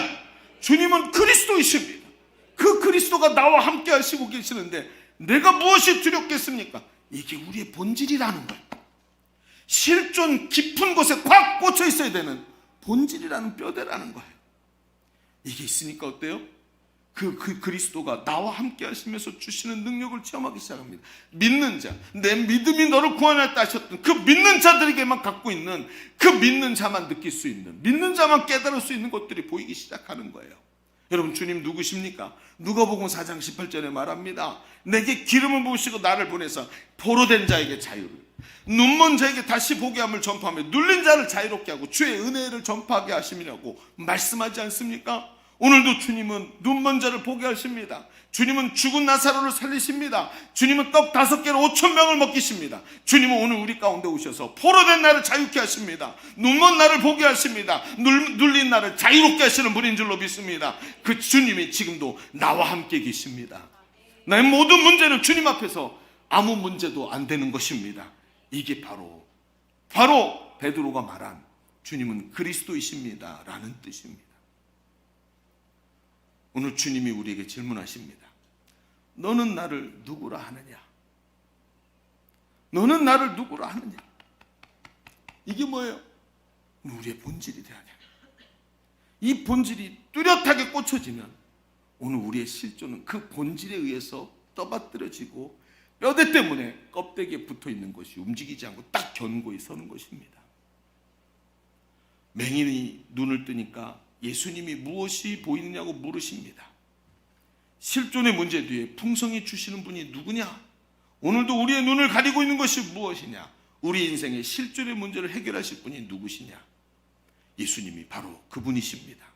주님은 그리스도이십니다. 그 그리스도가 나와 함께 하시고 계시는데 내가 무엇이 두렵겠습니까? 이게 우리의 본질이라는 거예요. 실존 깊은 곳에 꽉 꽂혀 있어야 되는 본질이라는 뼈대라는 거예요. 이게 있으니까 어때요? 그 그리스도가 나와 함께 하시면서 주시는 능력을 체험하기 시작합니다. 믿는 자, 내 믿음이 너를 구원했다 하셨던 그 믿는 자들에게만 갖고 있는 그 믿는 자만 느낄 수 있는, 믿는 자만 깨달을 수 있는 것들이 보이기 시작하는 거예요. 여러분, 주님 누구십니까? 누가복음 4장 18절에 말합니다. 내게 기름을 부으시고 나를 보내서 포로된 자에게 자유를, 눈먼 자에게 다시 보게 함을 전파하며 눌린 자를 자유롭게 하고 주의 은혜를 전파하게 하심이라고 말씀하지 않습니까? 오늘도 주님은 눈먼 자를 보게 하십니다. 주님은 죽은 나사로를 살리십니다. 주님은 떡 5개로 5,000명을 먹이십니다. 주님은 오늘 우리 가운데 오셔서 포로된 나를 자유케 하십니다. 눈먼 나를 보게 하십니다. 눌린 나를 자유롭게 하시는 분인 줄로 믿습니다. 그 주님이 지금도 나와 함께 계십니다. 나의 모든 문제는 주님 앞에서 아무 문제도 안 되는 것입니다. 이게 바로 베드로가 말한 주님은 그리스도이십니다 라는 뜻입니다. 오늘 주님이 우리에게 질문하십니다. 너는 나를 누구라 하느냐? 너는 나를 누구라 하느냐? 이게 뭐예요? 우리의 본질이 돼야 돼요. 이 본질이 뚜렷하게 꽂혀지면 오늘 우리의 실존은 그 본질에 의해서 떠받들어지고 뼈대 때문에 껍데기에 붙어있는 것이 움직이지 않고 딱 견고히 서는 것입니다. 맹인이 눈을 뜨니까 예수님이 무엇이 보이느냐고 물으십니다. 실존의 문제 뒤에 풍성히 주시는 분이 누구냐? 오늘도 우리의 눈을 가리고 있는 것이 무엇이냐? 우리 인생의 실존의 문제를 해결하실 분이 누구시냐? 예수님이 바로 그분이십니다.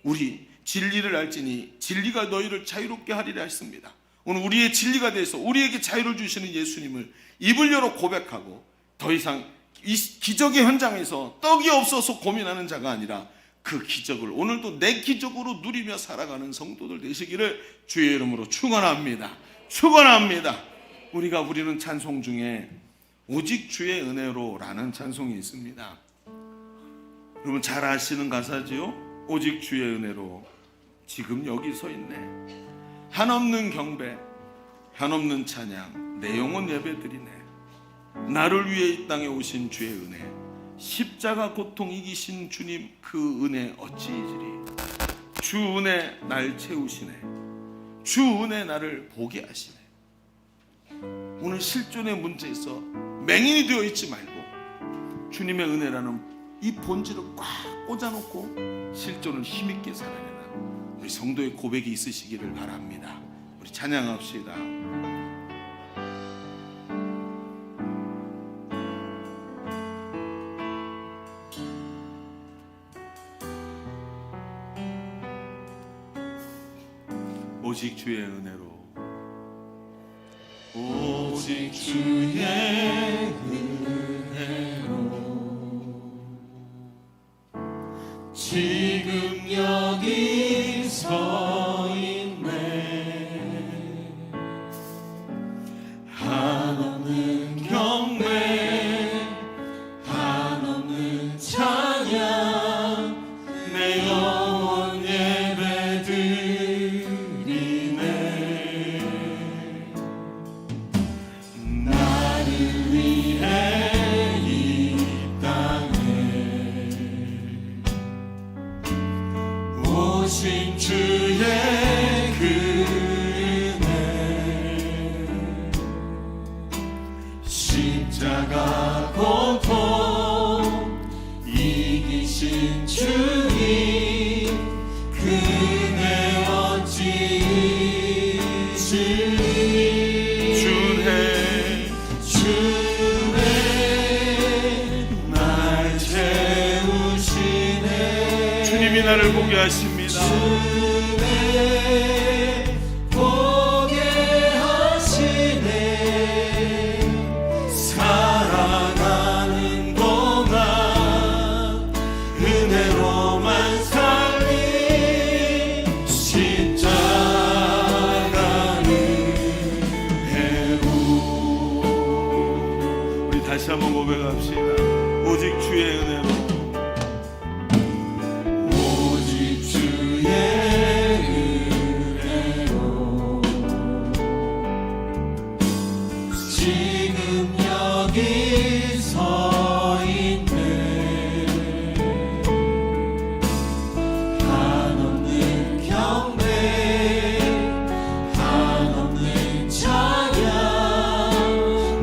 우리 진리를 알지니 진리가 너희를 자유롭게 하리라 했습니다. 오늘 우리의 진리가 돼서 우리에게 자유를 주시는 예수님을 입을 열어 고백하고 더 이상 이 기적의 현장에서 떡이 없어서 고민하는 자가 아니라 그 기적을 오늘도 내 기적으로 누리며 살아가는 성도들 되시기를 주의 이름으로 축원합니다. 축원합니다. 우리가 부르는 찬송 중에 오직 주의 은혜로라는 찬송이 있습니다. 여러분 잘 아시는 가사지요? 오직 주의 은혜로 지금 여기 서 있네. 한없는 경배, 한없는 찬양, 내 영혼 예배드리네. 나를 위해 이 땅에 오신 주의 은혜, 십자가 고통 이기신 주님 그 은혜 어찌 잊으리. 주 은혜 날 채우시네. 주 은혜 나를 보게 하시네. 오늘 실존의 문제에서 맹인이 되어 있지 말고 주님의 은혜라는 이 본질을 꽉 꽂아놓고 실존을 힘있게 살아내는 우리 성도의 고백이 있으시기를 바랍니다. 우리 찬양합시다. 오직 주의 은혜로, 오직 주의 지금 여기 서 있네. 한없는 경배, 한없는 찬양, 내 영혼 예배드리네. 나를 위해 이 땅에 오신 주의 그 은혜, 십자가 고통 이기신 주님 그 은혜 어찌 잊으리. 주의 날 채우시네. 주님이 나를 보게 하십니다. 주의 보게 하시네. 살아가는 동안 은혜로만 살리. 십자가는 해로. 우리 다시 한번 고백합시다. 오직 주의 은혜로, 오직 주의 은혜로 지금 여기 서 있네. 한없는 경배, 한없는 찬양,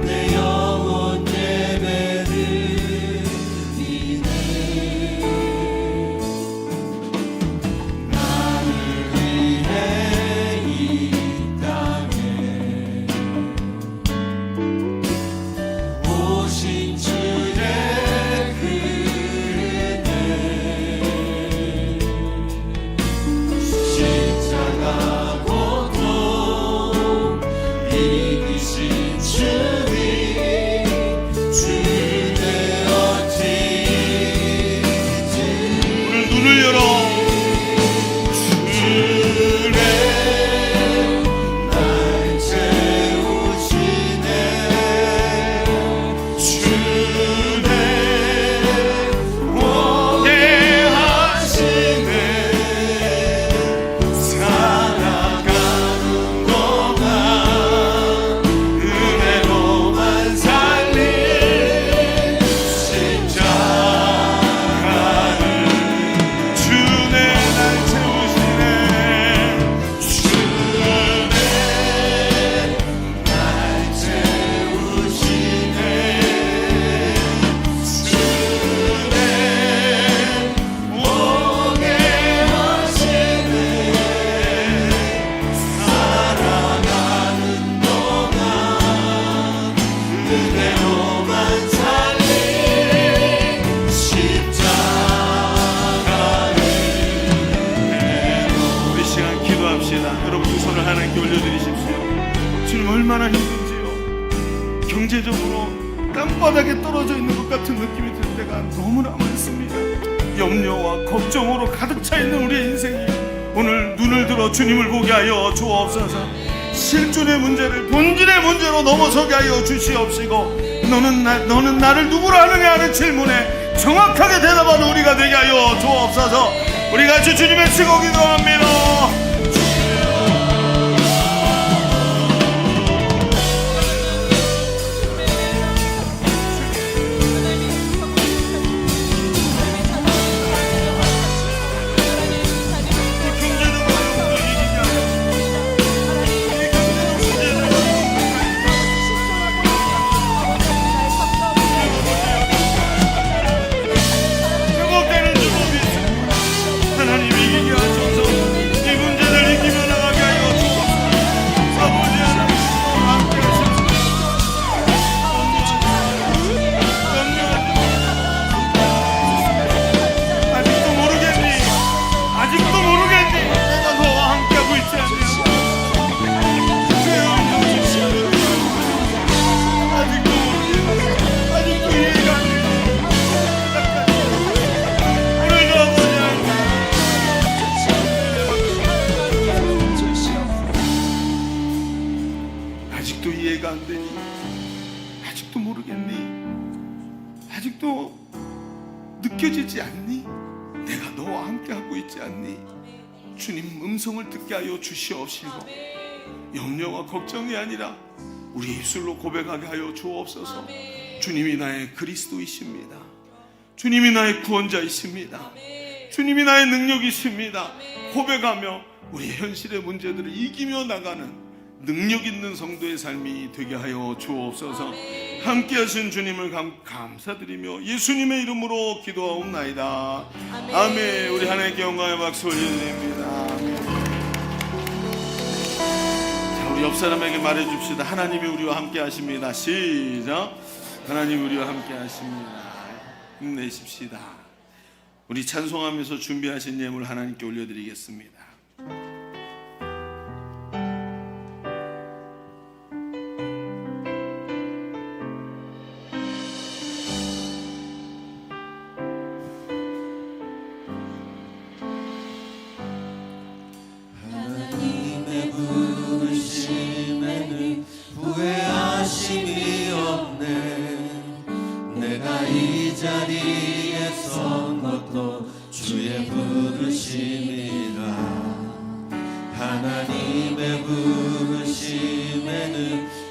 내 영혼 예배드리네. 나를 위해 이 땅에 오신 주 아니든지요, 경제적으로 땅바닥에 떨어져 있는 것 같은 느낌이 들 때가 너무나 많습니다. 염려와 걱정으로 가득 차 있는 우리의 인생이 오늘 눈을 들어 주님을 보게 하여 주옵소서. 실존의 문제를 본질의 문제로 넘어서게 하여 주시옵시고, 너는 나를 누구로 아느냐 하는 질문에 정확하게 대답하는 우리가 되게 하여 주옵소서. 우리 같이 주님의 치고 기도합니다. 아직도 이해가 안 되니? 아직도 모르겠니? 아직도 느껴지지 않니? 내가 너와 함께하고 있지 않니? 주님 음성을 듣게 하여 주시옵시고, 염려와 걱정이 아니라 우리 입술로 고백하게 하여 주옵소서. 주님이 나의 그리스도이십니다. 주님이 나의 구원자이십니다. 주님이 나의 능력이십니다. 고백하며 우리 현실의 문제들을 이기며 나가는 능력 있는 성도의 삶이 되게 하여 주옵소서. 함께 하신 주님을 감사드리며 예수님의 이름으로 기도하옵나이다. 아멘. 우리 하나님께 영광의 박수 올려드립니다. 아멘. 자, 우리 옆 사람에게 말해줍시다. 하나님이 우리와 함께 하십니다. 시작. 하나님 우리와 함께 하십니다. 힘내십시다. 우리 찬송하면서 준비하신 예물 하나님께 올려드리겠습니다. 하나님의 부르심에는 후회하심이 없네. 내가 이 자리에 선 것도 주의 부르심이라. 하나님의 부르심에는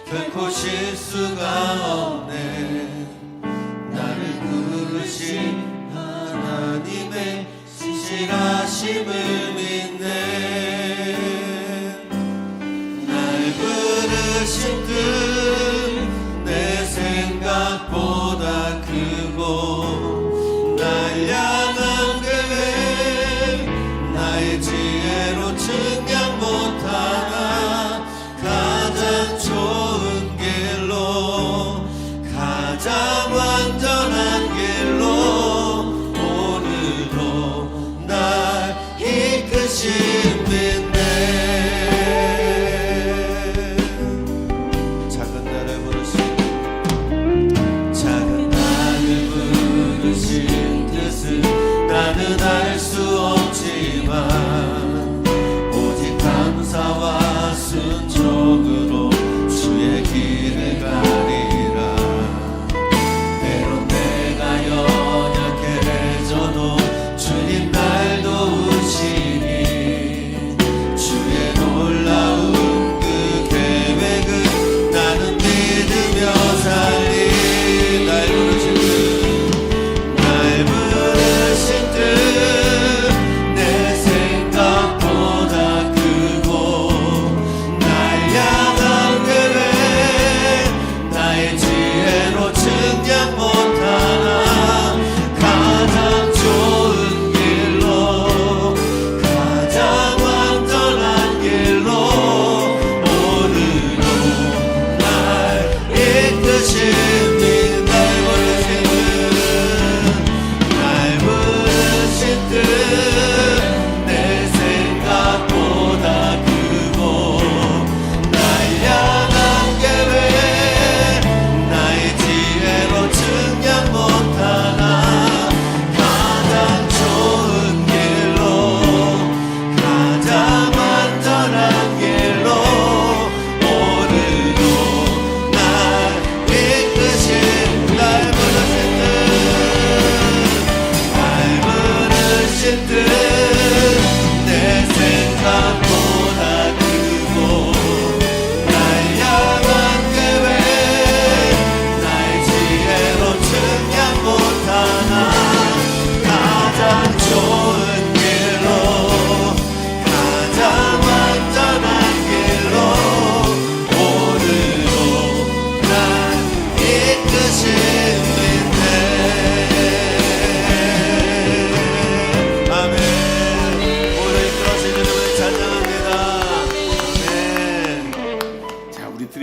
결코 실수가 없네. 나를 부르신 하나님의 신실하심을 믿네. 날 부르신 뜻 내 생각보다 크고, 날 향한 계획 나의 지혜로 측량 못하나 가장 좋은 길로, 가장 완전한 길로 오늘도 날 이끄신 믿네. 작은 나를 부르신 뜻은 나는 알 수 없지만, 오직 감사와 순종으로 주의 길을 가리라. 때론 내가 연약해져도 주님 날 도우시니,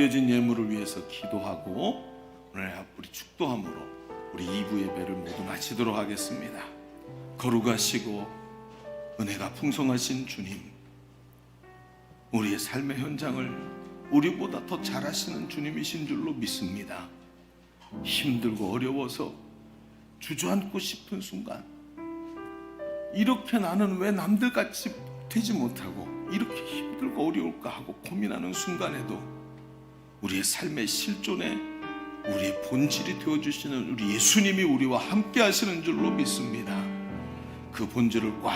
드려진 예물을 위해서 기도하고 오늘 우리 축도함으로 우리 2부 예배를 모두 마치도록 하겠습니다. 거룩하시고 은혜가 풍성하신 주님, 우리의 삶의 현장을 우리보다 더 잘하시는 주님이신 줄로 믿습니다. 힘들고 어려워서 주저앉고 싶은 순간, 이렇게 나는 왜 남들같이 되지 못하고 이렇게 힘들고 어려울까 하고 고민하는 순간에도 우리의 삶의 실존에 우리의 본질이 되어주시는 우리 예수님이 우리와 함께 하시는 줄로 믿습니다. 그 본질을 꽉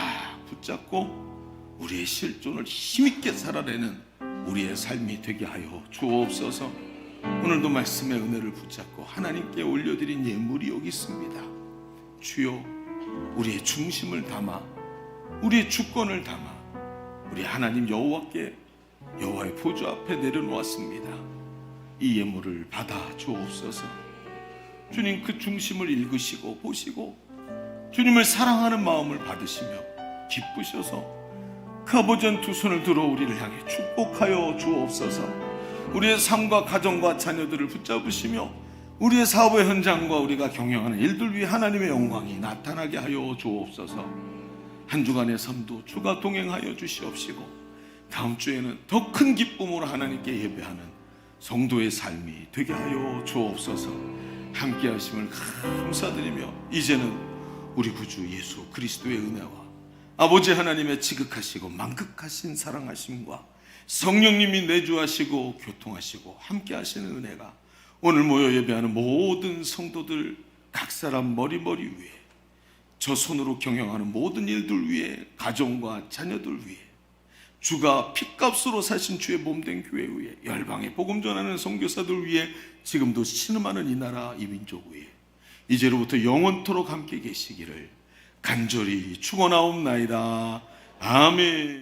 붙잡고 우리의 실존을 힘있게 살아내는 우리의 삶이 되게 하여 주옵소서. 오늘도 말씀의 은혜를 붙잡고 하나님께 올려드린 예물이 여기 있습니다. 주여, 우리의 중심을 담아, 우리의 주권을 담아 우리 하나님 여호와께, 여호와의 보좌 앞에 내려놓았습니다. 이 예물을 받아 주옵소서. 주님, 그 중심을 읽으시고 보시고 주님을 사랑하는 마음을 받으시며 기쁘셔서 그 아버지는 두 손을 들어 우리를 향해 축복하여 주옵소서. 우리의 삶과 가정과 자녀들을 붙잡으시며 우리의 사업의 현장과 우리가 경영하는 일들 위해 하나님의 영광이 나타나게 하여 주옵소서. 한 주간의 삶도 주가 동행하여 주시옵시고 다음 주에는 더 큰 기쁨으로 하나님께 예배하는 성도의 삶이 되게 하여 주옵소서. 함께 하심을 감사드리며 이제는 우리 구주 예수 그리스도의 은혜와 아버지 하나님의 지극하시고 만극하신 사랑하심과 성령님이 내주하시고 교통하시고 함께 하시는 은혜가 오늘 모여 예배하는 모든 성도들 각 사람 머리머리 위에, 저 손으로 경영하는 모든 일들 위에, 가정과 자녀들 위에, 주가 핏값으로 사신 주의 몸된 교회 위에, 열방에 복음 전하는 선교사들 위에, 지금도 신음하는 이 나라 이 민족 위에 이제로부터 영원토록 함께 계시기를 간절히 축원하옵나이다. 아멘.